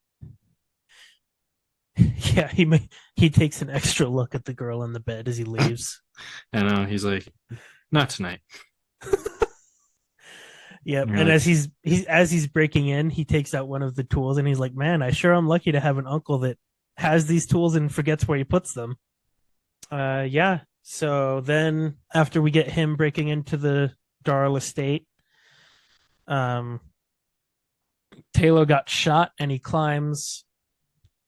yeah, he takes an extra look at the girl in the bed as he leaves. And he's like, not tonight. Yep. And you're And like, as he's breaking in, he takes out one of the tools and he's like, "Man, I sure am lucky to have an uncle that has these tools and forgets where he puts them." Yeah. So then after we get him breaking into the Darl estate, um Taylor got shot and he climbs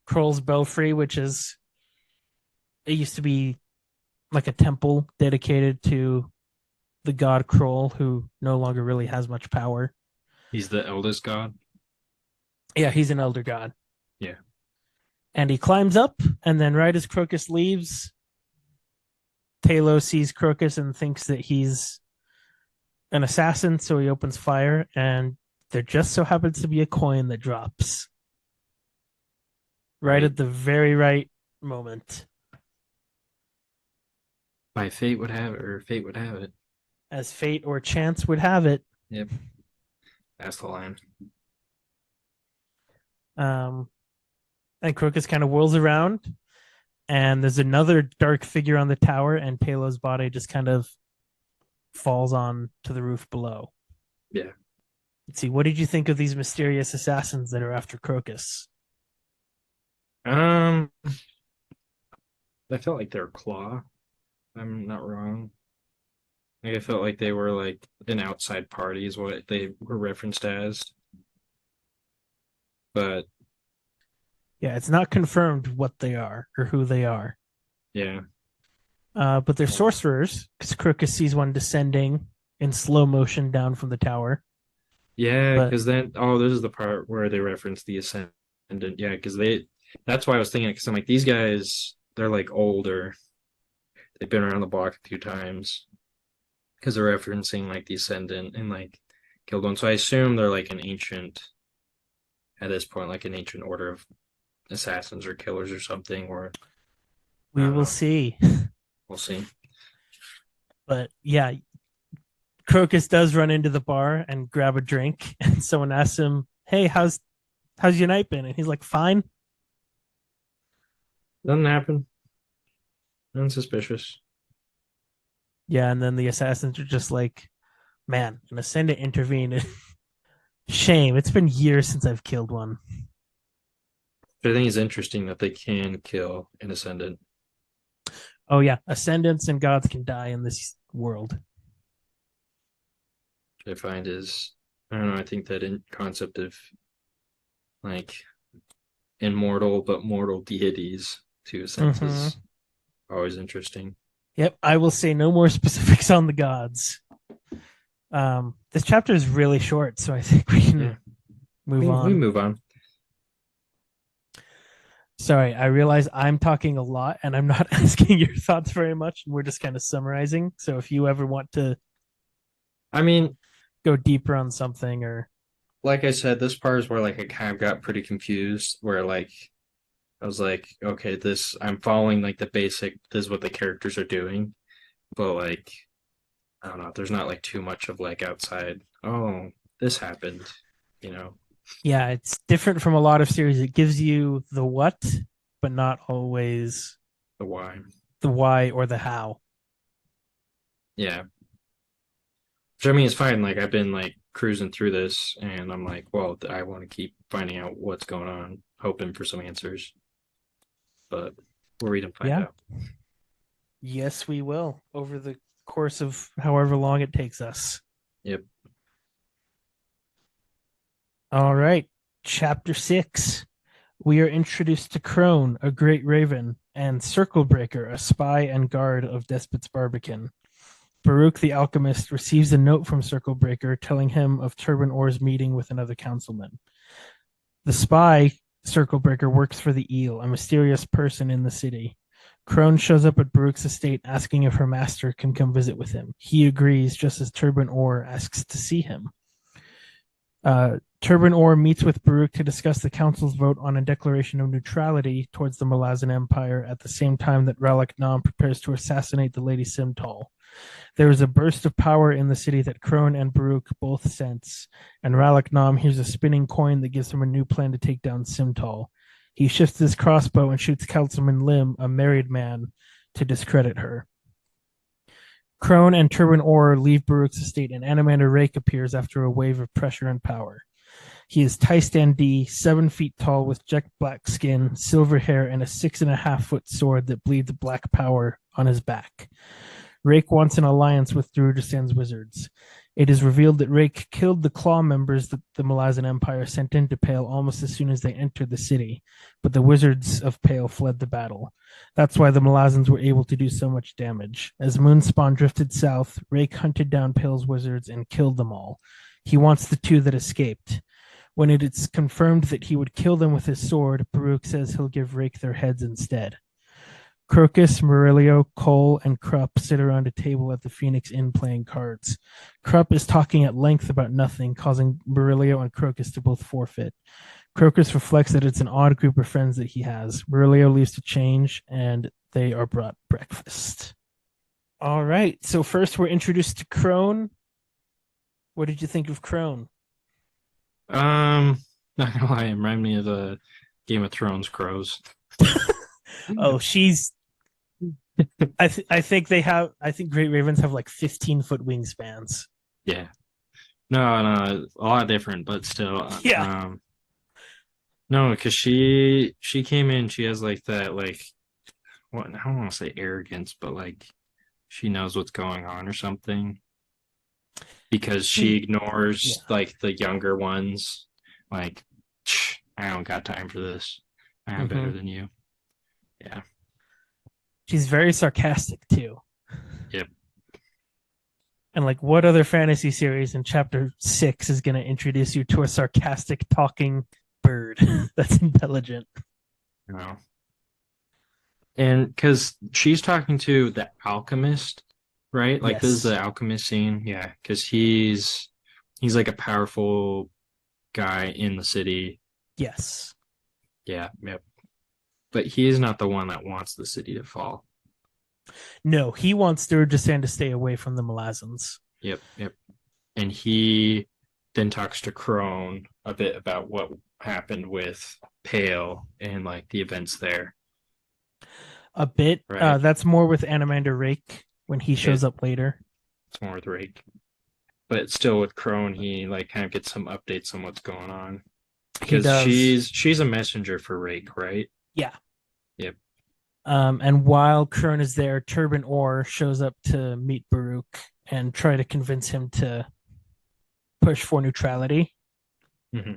Kroll's belfry, which is it used to be like a temple dedicated to the god Kroll, who no longer really has much power. he's the eldest god. Yeah, he's an elder god. Yeah. And he climbs up, and then right as Crocus leaves, Talos sees Crocus and thinks that he's an assassin, so he opens fire, and there just so happens to be a coin that drops right Right. at the very right moment. By fate would have it, or fate would have it. As fate or chance would have it, Yep. That's the line. um, and Crocus kind of whirls around, and there's another dark figure on the tower, and Talos' body just kind of falls on to the roof below. Yeah. Let's see, what did you think of these mysterious assassins that are after Crocus? Um, I felt like they're Claw. I'm not wrong. Like I felt like they were like an outside party is what they were referenced as. But Yeah, it's not confirmed what they are or who they are. yeah. But they're sorcerers because Crocus sees one descending in slow motion down from the tower. Yeah, But because then this is the part where they reference the Ascendant. Yeah, because that's why I was thinking because I'm like these guys they're like older. They've been around the block a few times because they're referencing like the Ascendant and like killed one. So I assume they're like an ancient at this point, like an ancient order of assassins or killers or something, or I we don't will know. see. We'll see. But yeah, Crocus does run into the bar and grab a drink, and someone asks him, "Hey, how's your night been?" And he's like, "Fine." Doesn't happen. Unsuspicious. Yeah, and then the assassins are just like, "Man, an ascendant intervened. Shame. It's been years since I've killed one." But I think it's interesting that they can kill an ascendant. Oh yeah, ascendants and gods can die in this world. I find is I don't know. I think that in concept of like immortal but mortal deities to a sense Mm-hmm. is always interesting. Yep, I will say no more specifics on the gods. This chapter is really short, so I think we can Yeah, move we on. move on. Sorry, I realize I'm talking a lot and I'm not asking your thoughts very much, and we're just kind of summarizing. So if you ever want to I mean, go deeper on something or like I said, this part is where like I kind of got pretty confused. Where like I was like, okay, this I'm following like the basic. This is what the characters are doing, but like I don't know. There's not like too much of like outside. Oh, this happened. You know yeah, it's different from a lot of series. It gives you the what, but not always the why. the why or the how. Yeah. Which I mean, it's fine. Like I've been like cruising through this, and I'm like, well, I want to keep finding out what's going on, hoping for some answers. But we'll read and find Yeah. out. Yes, we will over the course of however long it takes us. Yep. All right. Chapter 6. We are introduced to Crone, a great raven, and Circlebreaker, a spy and guard of Despot's Barbican. Baruch the alchemist receives a note from Circlebreaker telling him of Turban Orr's meeting with another councilman. The spy, Circlebreaker, works for the Eel, a mysterious person in the city. Crone shows up at Baruch's estate asking if her master can come visit with him. He agrees, just as Turban Orr asks to see him. Turban Orr meets with Baruch to discuss the council's vote on a declaration of neutrality towards the Malazan Empire at the same time that Ralak Nam prepares to assassinate the Lady Simtal. There is a burst of power in the city that Crone and Baruch both sense, and Ralak Nam hears a spinning coin that gives him a new plan to take down Simtal. He shifts his crossbow and shoots Councilman Lim, a married man, to discredit her. Crone and Turban Orr leave Baruch's estate, and Animander Rake appears after a wave of pressure and power. He is Tai D, 7 feet tall with jet black skin, silver hair, and a 6.5-foot sword that bleeds black power on his back. Rake wants an alliance with Darujhistan's wizards. It is revealed that Rake killed the claw members that the Malazan Empire sent into Pale almost as soon as they entered the city, but the wizards of Pale fled the battle. That's why the Malazans were able to do so much damage. As Moonspawn drifted south, Rake hunted down Pale's wizards and killed them all. He wants the 2 that escaped. When it is confirmed that he would kill them with his sword, Baruch says he'll give Rake their heads instead. Crocus, Murillo, Cole, and Krupp sit around a table at the Phoenix Inn playing cards. Krupp is talking at length about nothing, causing Murillo and Crocus to both forfeit. Crocus reflects that it's an odd group of friends that he has. Murillo leaves to change, and they are brought breakfast. All right, so first we're introduced to Crone. What did you think of Crone? Not gonna lie, it reminded me of the Game of Thrones crows. Oh, she's. I think they have. I think Great Ravens have like 15-foot wingspans. Yeah. No, a lot different, but still. Yeah. No, because she came in, she has like that, like, what, I don't want to say arrogance, but like she knows what's going on or something. Because she ignores like the younger ones. Like, I don't got time for this. I'm better than you. Yeah. She's very sarcastic too. Yep. And like, what other fantasy series in chapter 6 is going to introduce you to a sarcastic talking bird that's intelligent? You know. And because she's talking to the alchemist, right? Like, this is the alchemist scene. Yeah, because he's like a powerful guy in the city. Yes. Yeah, yep. But he is not the one that wants the city to fall. No, he wants Darujhistan to stay away from the Malazans. Yep. And he then talks to Crone a bit about what happened with Pale and like the events there. A bit. Right. That's more with Animander Rake when he shows up later. It's more with Rake. But still with Crone, he like kind of gets some updates on what's going on. Because she's a messenger for Rake, right? Yeah. Yep. And while Crone is there, Turban Orr shows up to meet Baruch and try to convince him to push for neutrality. Mm-hmm.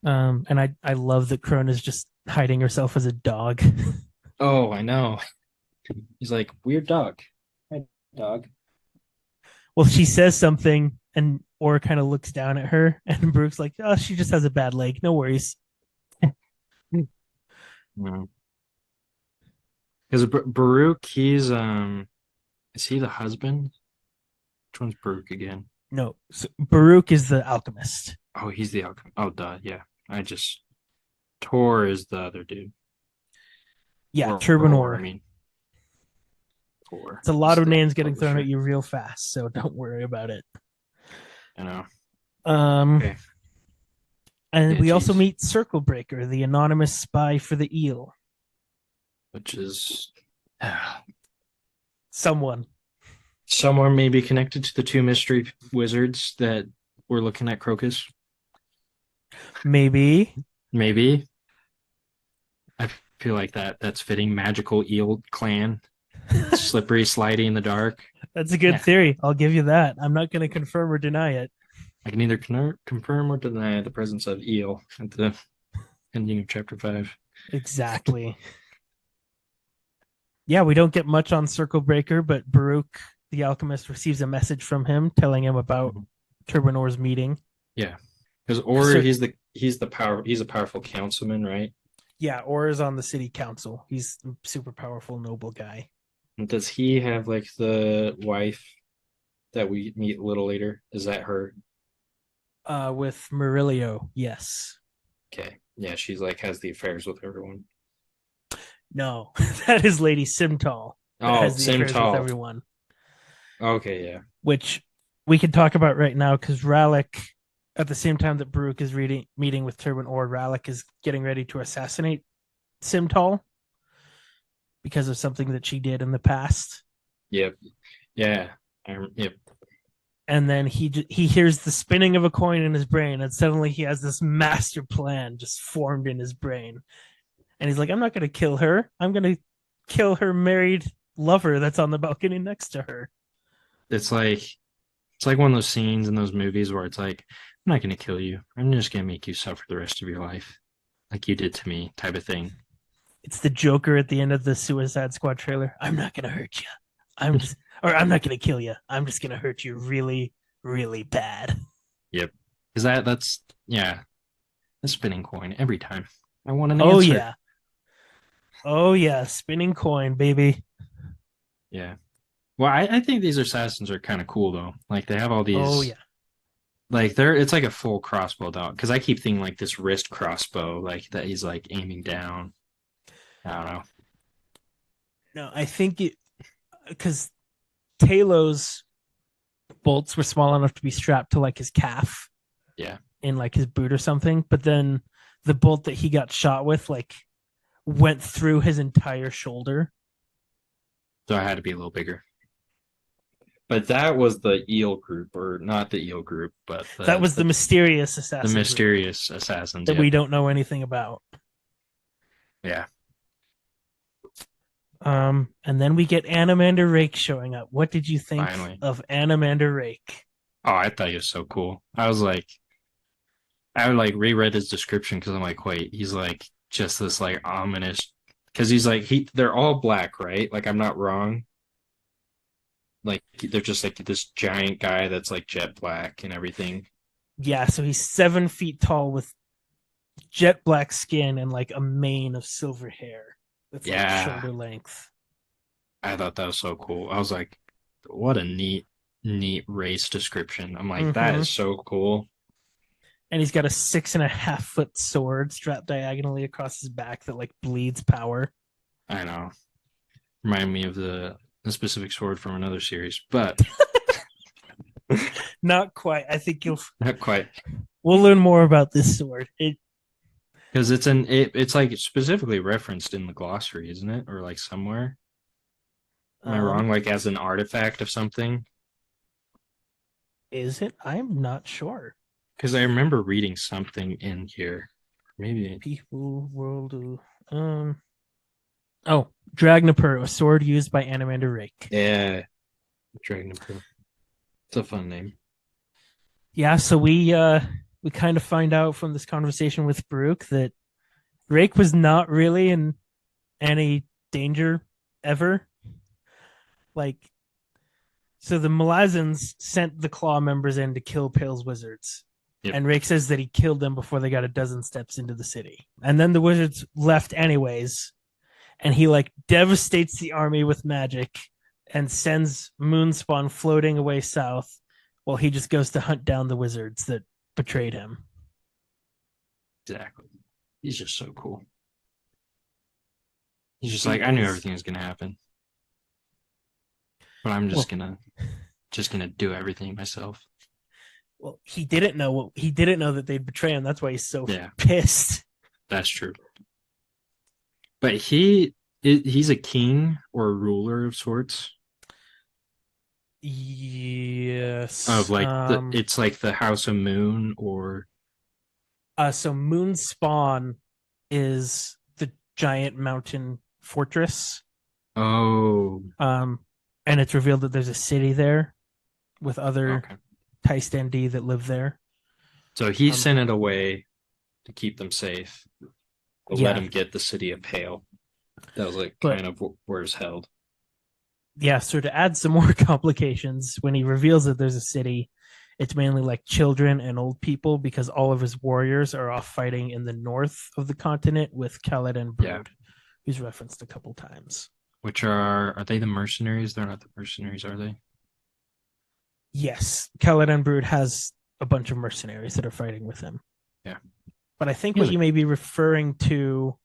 And I love that Crone is just hiding herself as a dog. Oh, I know. He's like, weird dog. Hi, dog. Well, she says something, and Orr kind of looks down at her, and Baruch's like, "Oh, she just has a bad leg. No worries." Because Baruch, he's is he the husband? Which one's Baruch again? No, so Baruch is the alchemist. Oh, he's the alchemist. Oh, duh, yeah. Tor is the other dude. Yeah, Turban Orr. I mean, Tor. It's a lot of names getting thrown at you real fast, so don't worry about it. I know. Okay. And we also meet Circle Breaker, the anonymous spy for the eel. Which is someone maybe connected to the 2 mystery wizards that we're looking at Crocus. Maybe. I feel like that's fitting. Magical eel clan. Slippery, slidey in the dark. That's a good theory. I'll give you that. I'm not going to confirm or deny it. I can either confirm or deny the presence of eel at the ending of chapter 5. Exactly. Yeah, we don't get much on Circle Breaker, but Baruch, the alchemist, receives a message from him telling him about Turban Orr's meeting. Yeah, because Orr, he's a powerful councilman, right? Yeah, or is on the city council. He's a super powerful, noble guy. Does he have like the wife that we meet a little later? Is that her? With Murillo, yes. Okay. Yeah, she's like has the affairs with everyone. No, that is Lady Simtal that Oh, has the same affairs with tall. everyone, Okay, yeah. which we can talk about right now because Rallick, at the same time that Baruch is meeting with Turban Orr, Rallick is getting ready to assassinate Simtal because of something that she did in the past. Yep. Yeah. Yep. And then he hears the spinning of a coin in his brain, and suddenly he has this master plan just formed in his brain. And he's like, "I'm not going to kill her. I'm going to kill her married lover that's on the balcony next to her." It's like one of those scenes in those movies where it's like, I'm not gonna kill you. I'm just gonna make you suffer the rest of your life. Like you did to me, type of thing. It's the Joker at the end of the Suicide Squad trailer. I'm not going to hurt you. I'm not going to kill you. I'm just going to hurt you really, really bad. Yep. Is that's yeah, a spinning coin every time. I want an Oh, answer. yeah. Oh, yeah. Spinning coin, baby. Yeah. Well, I think these assassins are kind of cool though. Like they have all Oh, these yeah. like they're it's like a full crossbow dog. Because I keep thinking like this wrist crossbow, like that he's like aiming down. I don't know. No, I think it, because Talos bolts were small enough to be strapped to like his calf Yeah. in like his boot or something, but then the bolt that he got shot with like went through his entire shoulder. So I had to be a little bigger. But that was the eel group, or not the eel group, but That was the mysterious the assassin group mysterious assassins. that Yep. we don't know anything about. Yeah. And then we get Animander Rake showing up. What did you think Finally. of Animander Rake? Oh, I thought he was so cool. I was like, I would like reread his description because I'm like, wait, he's like just this like ominous because he's like they're all black, right? Like I'm not wrong. Like they're just like this giant guy that's like jet black and everything. Yeah, so he's 7 feet tall with jet black skin and like a mane of silver hair that's like Yeah, shoulder length. I thought that was so cool. I was like, what a neat race description. I'm like, that Mm-hmm. is so cool. And he's got a 6.5 foot sword strapped diagonally across his back that like bleeds power. I know. Remind me of the specific sword from another series, but Not quite. I think you'll. not quite. We'll learn more about this sword. Because it's like specifically referenced in the glossary, isn't it? Or like somewhere. Am I Um, wrong? Like as an artifact of something? is it? I'm not sure. Because I remember reading something in here. Maybe. People world. Oh, Dragnapur, a sword used by Animander Rake. Yeah. Dragon Emperor. It's a fun name. Yeah, so we kind of find out from this conversation with Baruch that Rake was not really in any danger ever. Like, so the Malazans sent the Claw members in to kill Pale's wizards. Yep. And Rake says that he killed them before they got a dozen steps into the city. And then the wizards left anyways. And he like devastates the army with magic and sends Moonspawn floating away south while he just goes to hunt down the wizards that betrayed him. Exactly. He's just so cool. He's just He like, I knew is. everything was gonna happen. But I'm just gonna do everything myself. Well, he didn't know that they'd betray him. That's why he's so Yeah, pissed. that's true. But he's a king or a ruler of sorts. Yes. Of like it's like the House of Moon or So Moonspawn is the giant mountain fortress. oh And it's revealed that there's a city there with other okay. Taistendi that live there. So he sent it away to keep them safe. But let Yeah. him get the city of Pale. That was like But- kind of where it's held. Yeah, so to add some more complications, when he reveals that there's a city, it's mainly like children and old people because all of his warriors are off fighting in the north of the continent with Khaled and Yeah. Brood, who's referenced a couple times. Which are they the mercenaries? They're not the mercenaries, are they? Yes, Khaled and Brood has a bunch of mercenaries that are fighting with him. Yeah. But I think He what has a, you may be referring to,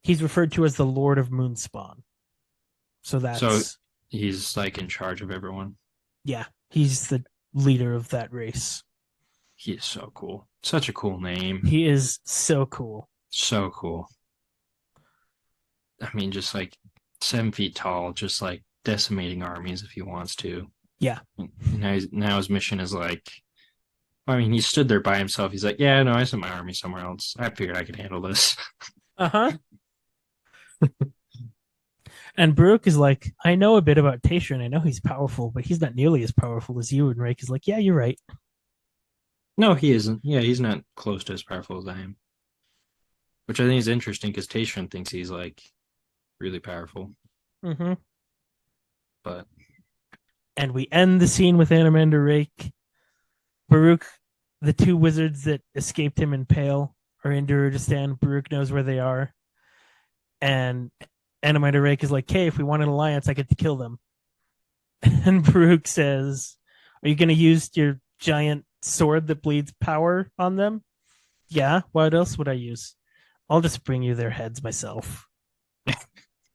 he's referred to as the Lord of Moonspawn. So so that's, he's like in charge of everyone. yeah, he's the leader of that race. He is so cool. Such a cool name. He is so cool. So cool. I mean, just like 7 feet tall, just like decimating armies if he wants to. Yeah. Now his mission is like, I mean, he stood there by himself. He's like, yeah, no, I sent my army somewhere else. I figured I could handle this. Uh huh. And Baruch is like, I know a bit about Tasha and I know he's powerful, but he's not nearly as powerful as you. And Rake is like, yeah, you're right. No, he isn't. Yeah, he's not close to as powerful as I am. Which I think is interesting because Tayshan thinks he's like really powerful. Mm-hmm. But And we end the scene with Anamander Rake. Baruch, the two wizards that escaped him in Pale are in Darujhistan. Baruch knows where they are. And Anamander Rake is like, hey, if we want an alliance, I get to kill them. And Baruch says, are you going to use your giant sword that bleeds power on them? Yeah, what else would I use? I'll just bring you their heads myself.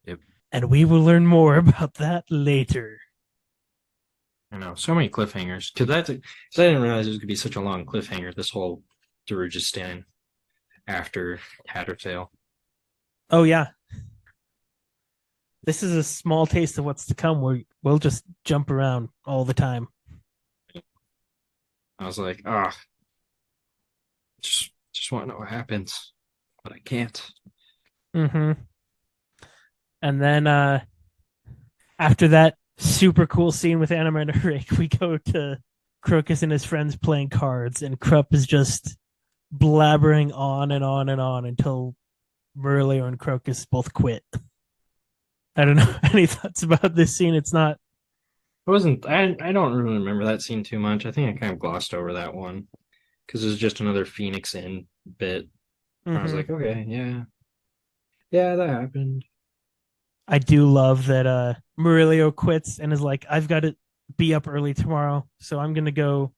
yep. And we will learn more about that later. I know, so many cliffhangers. Because I didn't realize it was going to be such a long cliffhanger, this whole Darujhistan after Tattertail. Oh, yeah. This is a small taste of what's to come where we'll just jump around all the time. I was like, just want to know what happens, but I can't. Mm-hmm. And then after that super cool scene with Anima and Rick, we go to Crocus and his friends playing cards, and Krupp is just blabbering on and on and on until Murillo and Crocus both quit. I don't know any thoughts about this scene. It's not. I don't really remember that scene too much. I think I kind of glossed over that one because it was just another Phoenix in bit. I was like, okay, yeah, that happened. I do love that Murillo quits and is like, I've got to be up early tomorrow, so I'm gonna go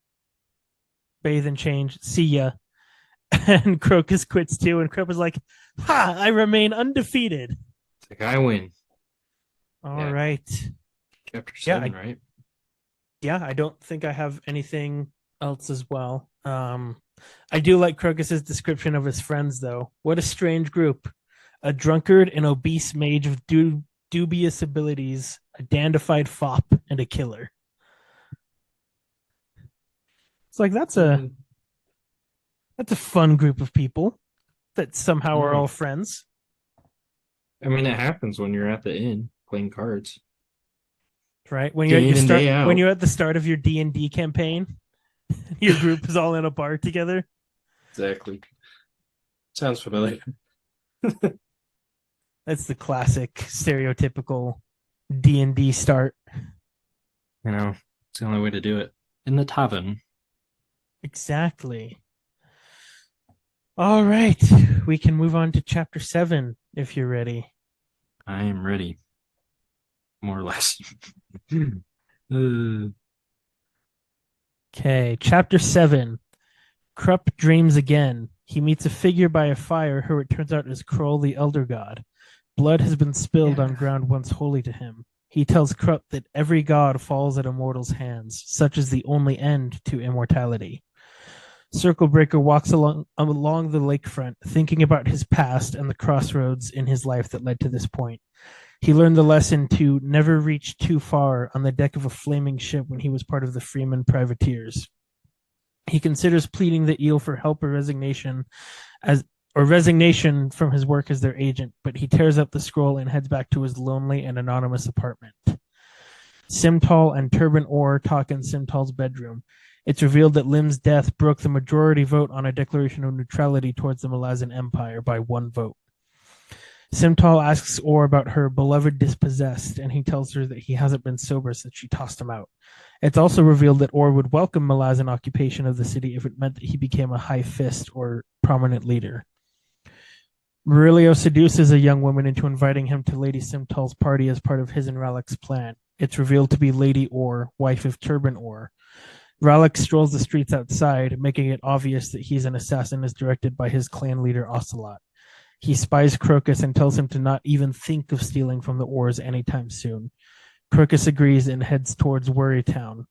bathe and change. See ya. And Crocus quits too, and Krupp is like, ha, I remain undefeated. It's like I win. All right. Chapter 7, Yeah, right? Yeah, I don't think I have anything else as well. I do like Crocus's description of his friends, though. What a strange group. A drunkard, an obese mage of dubious abilities, a dandified fop, and a killer. It's like that's a fun group of people that somehow are all friends. I mean, it happens when you're at the inn playing cards. Right? When you're Day at in and day your out. when you're at the start of your D&D campaign, your group is all in a bar together. Exactly. Sounds familiar. That's the classic stereotypical D&D start. You know, it's the only way to do it. In the tavern. Exactly. All right. We can move on to chapter 7 if you're ready. I am ready. More or less. Okay, chapter 7. Krupp dreams again. He meets a figure by a fire who it turns out is Kroll the Elder God. Blood has been spilled on ground once holy to him. He tells Krupp that every god falls at a mortal's hands. Such is the only end to immortality. Circlebreaker walks along the lakefront, thinking about his past and the crossroads in his life that led to this point. He learned the lesson to never reach too far on the deck of a flaming ship when he was part of the Freeman privateers. He considers pleading the eel for help or resignation from his work as their agent, but he tears up the scroll and heads back to his lonely and anonymous apartment. Simtal and Turban Orr talk in Simtal's bedroom. It's revealed that Lim's death broke the majority vote on a declaration of neutrality towards the Malazan Empire by 1 vote. Simtal asks Orr about her beloved dispossessed, and he tells her that he hasn't been sober since she tossed him out. It's also revealed that Orr would welcome Malazan occupation of the city if it meant that he became a high fist or prominent leader. Murillo seduces a young woman into inviting him to Lady Simtal's party as part of his and Rallick's plan. It's revealed to be Lady Orr, wife of Turban Orr. Rallick strolls the streets outside, making it obvious that he's an assassin as directed by his clan leader Ocelot. He spies Crocus and tells him to not even think of stealing from the Orrs anytime soon. Crocus agrees and heads towards Worrytown.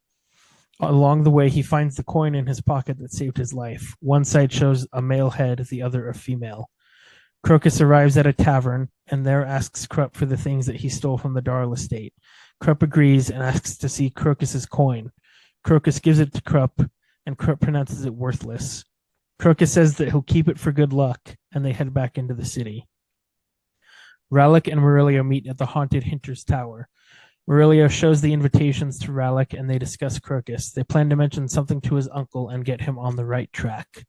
Along the way, he finds the coin in his pocket that saved his life. One side shows a male head, the other a female. Crocus arrives at a tavern and there asks Krupp for the things that he stole from the Darl estate. Krupp agrees and asks to see Crocus's coin. Crocus gives it to Krupp, and Krupp pronounces it worthless. Crocus says that he'll keep it for good luck, and they head back into the city. Rallick and Murillo meet at the haunted Hinter's Tower. Murillo shows the invitations to Rallick, and they discuss Crocus. They plan to mention something to his uncle and get him on the right track.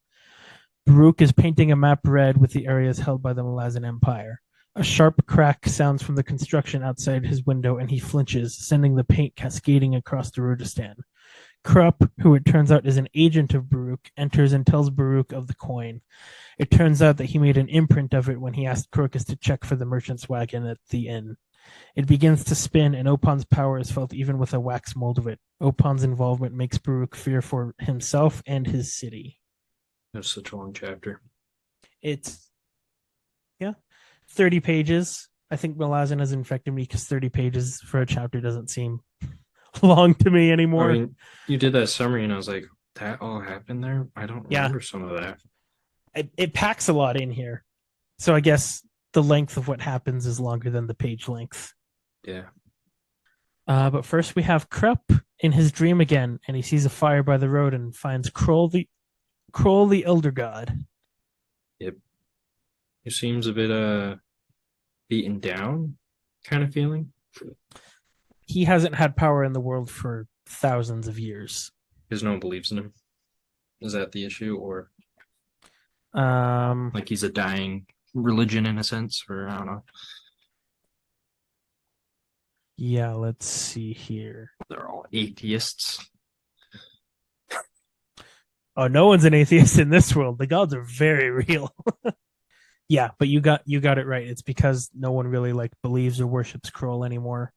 Baruch is painting a map red with the areas held by the Malazan Empire. A sharp crack sounds from the construction outside his window, and he flinches, sending the paint cascading across Darujhistan. Krupp, who it turns out is an agent of Baruch, enters and tells Baruch of the coin. It turns out that he made an imprint of it when he asked Crocus to check for the merchant's wagon at the inn. It begins to spin, and Opon's power is felt even with a wax mold of it. Opon's involvement makes Baruch fear for himself and his city. That's such a long chapter. It's, yeah, 30 pages. I think Malazan has infected me because 30 pages for a chapter doesn't seem long to me anymore. I mean, you did that summary, and I was like, that all happened there? I don't remember some of that. It packs a lot in here. So I guess the length of what happens is longer than the page length. Yeah. But first we have Krupp in his dream again, and he sees a fire by the road and finds Kroll the Elder God. Yep. He seems a bit beaten down kind of feeling. He hasn't had power in the world for thousands of years. Because no one believes in him. Is that the issue? Or like he's a dying religion in a sense? Or I don't know. Yeah, let's see here. They're all atheists. Oh, no one's an atheist in this world. The gods are very real. Yeah, but you got it right. It's because no one really like believes or worships Kroll anymore.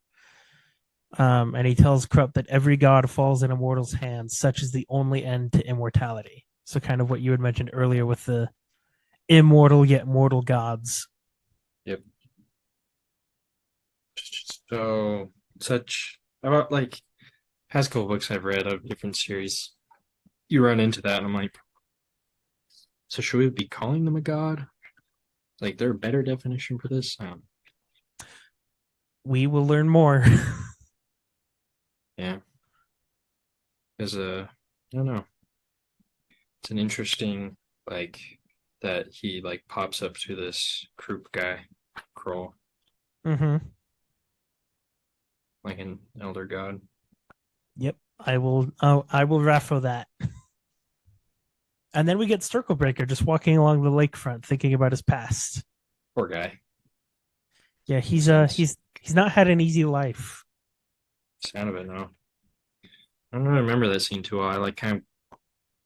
And he tells Krupp that every god falls in a mortal's hands. Such is the only end to immortality. So kind of what you had mentioned earlier with the immortal yet mortal gods. Yep. So such about like past couple books I've read of different series, you run into that, and I'm like, so should we be calling them a god? Like, there a better definition for this? We will learn more. Yeah. Because I don't know. It's an interesting like that he like pops up to this Krupp guy, Kroll, Mm-hmm. like an elder god. Yep. I will raffle that. And then we get Circlebreaker just walking along the lakefront thinking about his past. Poor guy. Yeah, he's not had an easy life. Sound of it now. I don't really remember that scene too well. I like kind of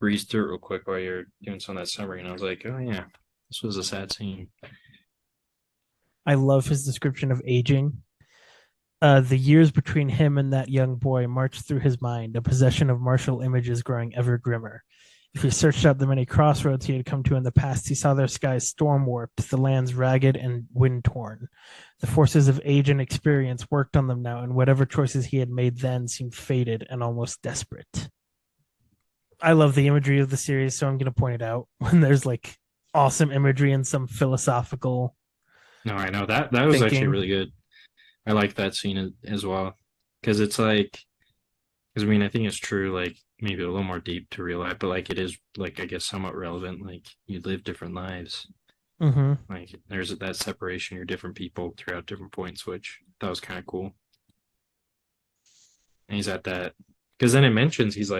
breezed through it real quick while you're doing some of that summary, and I was like, oh yeah, this was a sad scene. I love his description of aging. The years between him and that young boy marched through his mind, a possession of martial images growing ever grimmer. If he searched out the many crossroads he had come to in the past, he saw their skies storm-warped, the lands ragged and wind-torn. The forces of age and experience worked on them now, and whatever choices he had made then seemed faded and almost desperate. I love the imagery of the series, so I'm going to point it out when there's like awesome imagery and some philosophical. No, I know that was actually really good. I like that scene as well because it's like, because I mean, I think it's true, like maybe a little more deep to real life, but like it is like I guess somewhat relevant. Like you live different lives. Mm-hmm. Like there's that separation. You're different people throughout different points, which that was kind of cool. And he's at that because then it mentions he's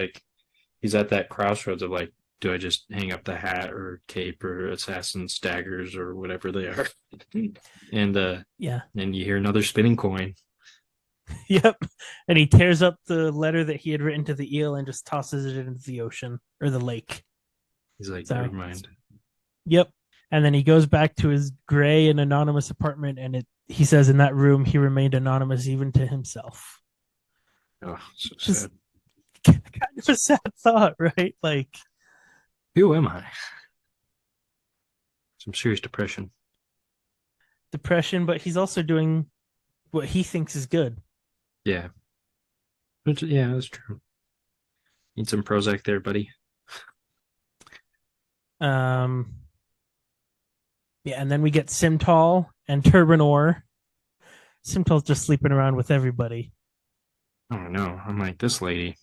at that crossroads of like do I just hang up the hat or cape or assassin's daggers or whatever they are? And Yeah. then you hear another spinning coin. Yep. And he tears up the letter that he had written to the eel and just tosses it into the ocean or the lake. He's like, never Sorry. mind. Yep. And then he goes back to his gray and anonymous apartment, and he says in that room he remained anonymous even to himself. Oh, so Just sad. kind of a sad thought, right? Like Who am I? Some serious depression. depression, but he's also doing what he thinks is good. Yeah. Yeah, that's true. Need some Prozac there, buddy. Um, yeah, and then we get Simtal and Turbinor. Simtal's just sleeping around with everybody. I don't know. I'm like, this lady,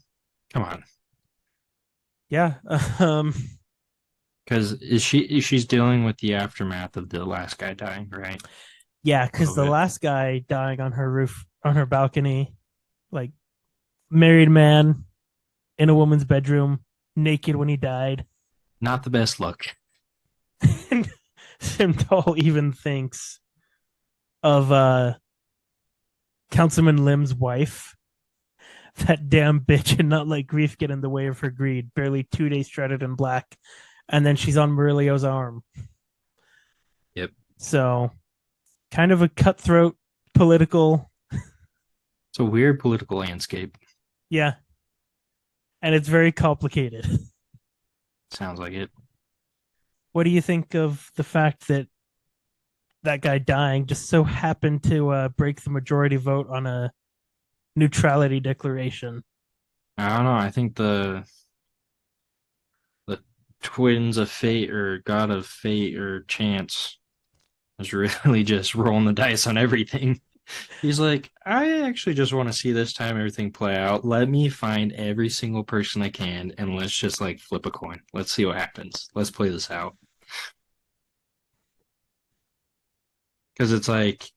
come on. Yeah. Because she's dealing with the aftermath of the last guy dying, right? Yeah, A because little the bit. last guy dying on her roof, on her balcony, like married man in a woman's bedroom, naked when he died. Not the best look. And Simtal even thinks of Councilman Lim's wife. That damn bitch and not let grief get in the way of her greed. Barely 2 days shredded in black. And then she's on Murillo's arm. Yep. So kind of a cutthroat political. It's a weird political landscape. Yeah. And it's very complicated. Sounds like it. What do you think of the fact that that guy dying just so happened to break the majority vote on a neutrality declaration? I don't know. I think the twins of fate or god of fate or chance was really just rolling the dice on everything. He's like, I actually just want to see this time everything play out. Let me find every single person I can and let's just like flip a coin. Let's see what happens. Let's play this out. Because it's like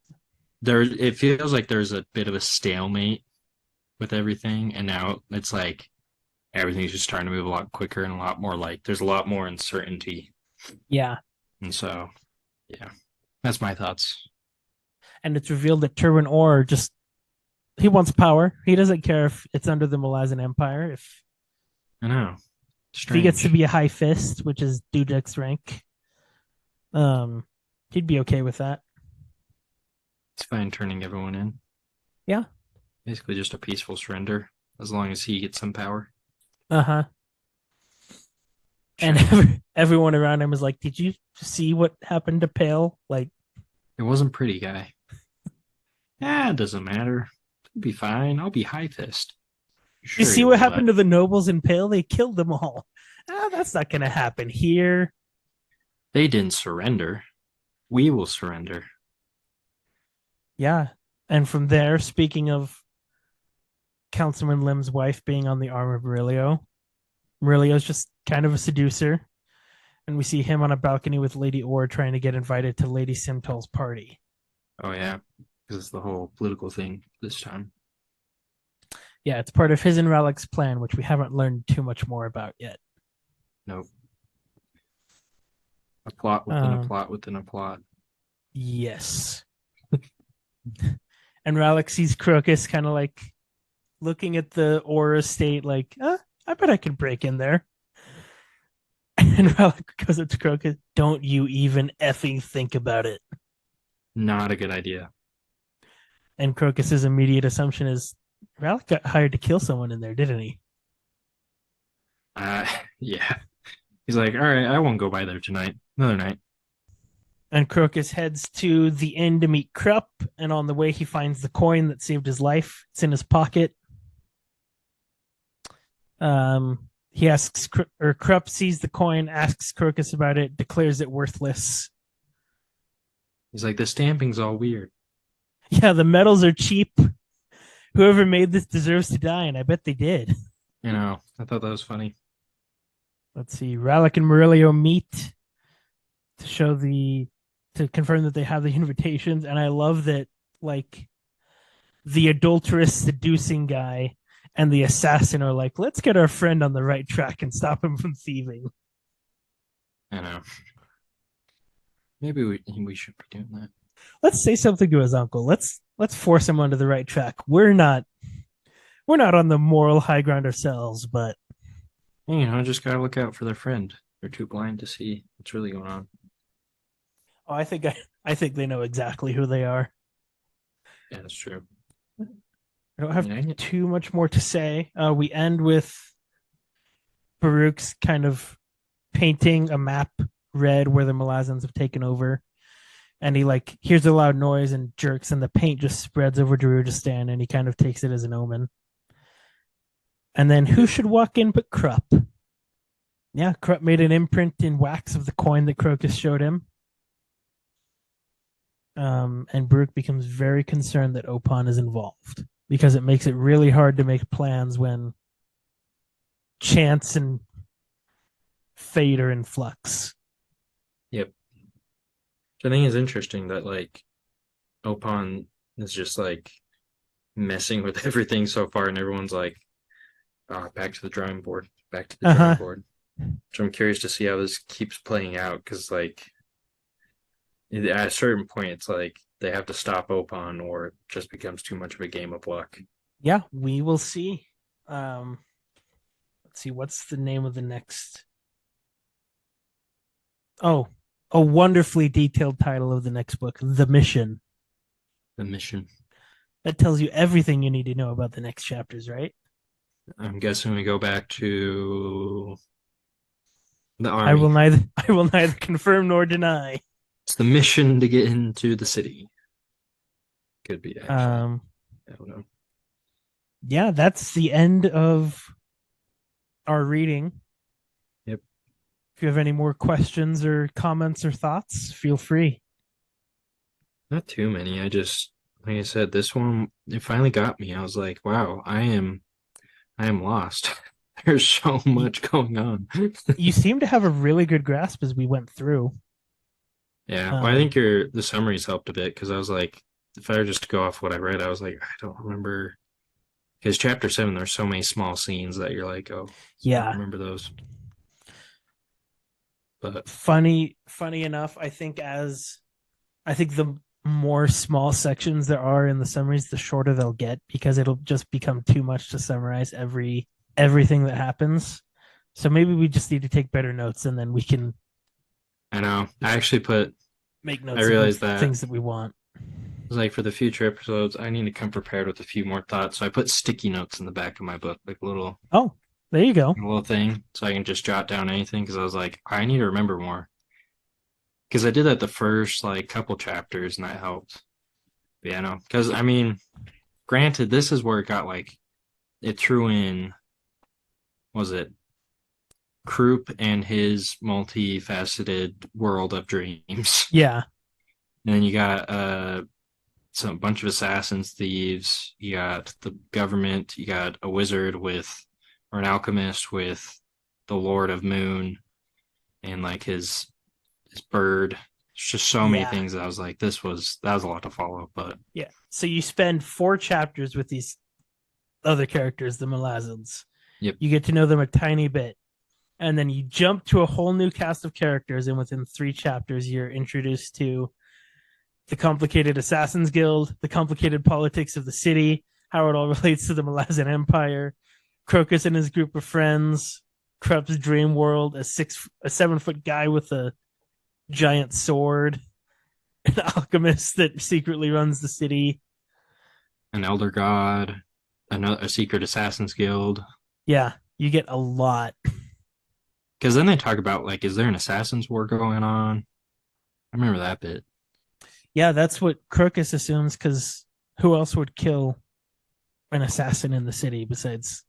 it feels like there's a bit of a stalemate with everything, and now it's like everything's just starting to move a lot quicker and a lot more like there's a lot more uncertainty. Yeah. And so, yeah, that's my thoughts. And it's revealed that Turbin Orr just he wants power. He doesn't care if it's under the Malazan Empire. I know. If he gets to Strange. be a high fist, which is Dudek's rank, um, he'd be okay with that. It's fine turning everyone in. Yeah. Basically just a peaceful surrender as long as he gets some power. Uh-huh. And Strange. everyone around him is like, "Did you see what happened to Pale?" Like, It wasn't pretty, guy. Yeah, it doesn't matter. It'll be fine. I'll be high fist. you Sure see you what will, happened but to the nobles in Pale? They killed them all. That's not going to happen here. they didn't surrender. We will surrender. Yeah. And from there, speaking of Councilman Lim's wife being on the arm of Murillo, Murillo's just kind of a seducer. And we see him on a balcony with Lady Orr trying to get invited to Lady Simtal's party. Oh yeah, because it's the whole political thing this time. Yeah, it's part of his and Ralik's plan, which we haven't learned too much more about yet. Nope. A plot within a Um, plot within a plot. yes. And Ralik sees Crocus kind of like looking at the Aura state, like, I bet I could break in there. And Ralik goes up to Crocus, don't you even effing think about it. Not a good idea. And Crocus's immediate assumption is Ralik got hired to kill someone in there, didn't he? Uh, yeah. He's like, all right, I won't go by there tonight. Another night. And Crocus heads to the inn to meet Krupp, and on the way he finds the coin that saved his life. It's in his pocket. He asks, or Krupp sees the coin, asks Crocus about it, declares it worthless. He's like, the stamping's all weird. Yeah, the metals are cheap. Whoever made this deserves to die, and I bet they did. You know, I thought that was funny. Let's see. Ralik and Murillo meet to confirm that they have the invitations, and I love that like the adulterous seducing guy and the assassin are like, let's get our friend on the right track and stop him from thieving. know. Maybe we should be doing that. Let's say something to his uncle. Let's force him onto the right track. We're not on the moral high ground ourselves, but Just gotta look out for their friend. They're too blind to see what's really going on. oh, I think they know exactly who they are. Yeah, that's true. I don't I have mean, too much more to say. We end with Baruch's kind of painting a map red where the Malazans have taken over. And he like hears a loud noise and jerks, and the paint just spreads over Darujhistan, and he kind of takes it as an omen. And then who should walk in but Krupp? Yeah, Krupp made an imprint in wax of the coin that Crocus showed him. And Baruch becomes very concerned that Opon is involved because it makes it really hard to make plans when chance and fate are in flux. yep. I think it's interesting that like Opon is just like messing with everything so far, and everyone's like, oh, back to the drawing board, back to the Uh drawing huh. board. So I'm curious to see how this keeps playing out because like at a certain point, it's like they have to stop Opon or it just becomes too much of a game of luck. Yeah, we will see. Um, let's see, what's the name of the next? Oh, a wonderfully detailed title of the next book, The Mission. The mission. That tells you everything you need to know about the next chapters, right? I'm guessing we go back to the I will army. neither I will neither confirm nor deny. It's the mission to get into the city. Could be actually. Um, I don't know. yeah, that's the end of our reading. Yep. If you have any more questions or comments or thoughts, feel free. Not too many. Like I said, this one it finally got me. I was like, wow, I am lost. There's so You, much going on. you seem to have a really good grasp as we went through. Yeah. Well, I Um, think the summaries helped a bit because I was like, if I were just to go off what I read, I was like, I don't remember because chapter 7, there's so many small scenes that you're like, oh, I don't yeah, remember those. But funny enough, I think the more small sections there are in the summaries, the shorter they'll get because it'll just become too much to summarize everything that happens. So maybe we just need to take better notes and then we can I know I actually put make I notes of the realized that things that we want. was like for the future episodes, I need to come prepared with a few more thoughts. So I put sticky notes in the back of my book, like Oh, there you go. a little thing, so I can just jot down anything. Because I was like, I need to remember more. Because I did that the first like couple chapters, and that helped. But yeah, no. Because I mean, granted, this is where it got like it threw in. Was it Croup and his multifaceted world of dreams? Yeah. And then you got some bunch of assassins, thieves. You got the government. You got a wizard with, or an alchemist with, the Lord of Moon, and like his bird. It's just so many Yeah. things that I was like, that was a lot to follow. But Yeah. So you spend 4 chapters with these other characters, the Malazans. yep, You get to know them a tiny bit. And then you jump to a whole new cast of characters, and within 3 chapters, you're introduced to the complicated Assassins Guild, the complicated politics of the city, how it all relates to the Malazan Empire, Crocus and his group of friends, Krupp's dream world, a 7-foot guy with a giant sword, an alchemist that secretly runs the city. an elder god, a secret assassins guild. Yeah, you get a lot. Because then they talk about like, is there an assassins war going on? I remember that bit. Yeah, that's what Crocus assumes because who else would kill an assassin in the city besides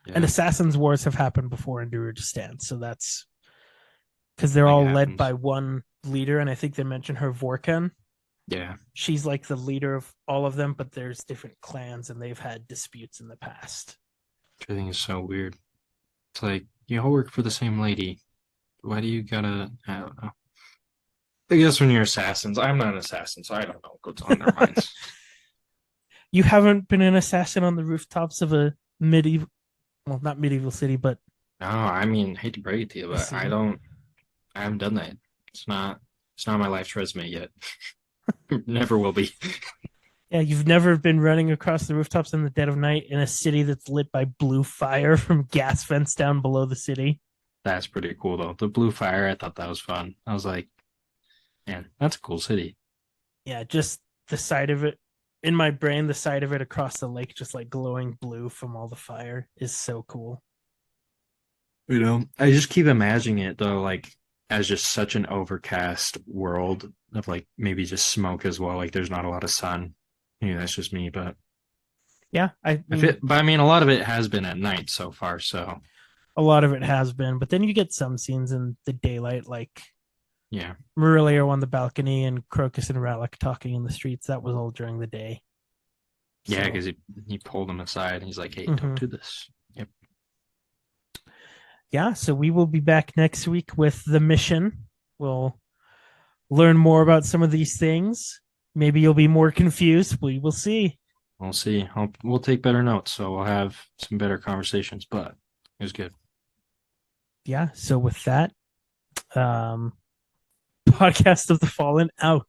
and Yeah, assassins wars have happened before in Darujhistan, so that's because they're like it all led happens. by one leader, and I think they mentioned her Vorkan. Yeah, She's like the leader of all of them, but there's different clans and they've had disputes in the past. which I think is so weird. It's like you all work for the same lady. Why do you gotta? I don't know. I guess when you're assassins, I'm not an assassin, so I don't know what's on their minds. You haven't been an assassin on the rooftops of a medieval, well, not medieval city, but No, I mean, hate to break it to you, a but I city. don't. I haven't done that. It's not on my life's resume yet. Never will be. Yeah, you've never been running across the rooftops in the dead of night in a city that's lit by blue fire from gas vents down below the city. That's pretty cool though. The blue fire, I thought that was fun. I was like, man, that's a cool city. Yeah, just the side of it in my brain, the side of it across the lake, just like glowing blue from all the fire is so cool. I just keep imagining it though, like as just such an overcast world of like maybe just smoke as well. Like there's not a lot of sun. Maybe that's just me, but Yeah, I if mean, it, but I mean, a lot of it has been at night so far. So a lot of it has been, but then you get some scenes in the daylight, like yeah, Murillo on the balcony and Crocus and Relic talking in the streets. That was all during the day. yeah, So, because he pulled him aside and he's like, hey, don't mhm. do this. Yep. Yeah, so we will be back next week with the mission. We'll learn more about some of these things. Maybe you'll be more confused. We will see. We'll see. We'll take better notes, so we'll have some better conversations. But it was good. Yeah, so with that, um, podcast of the Fallen out.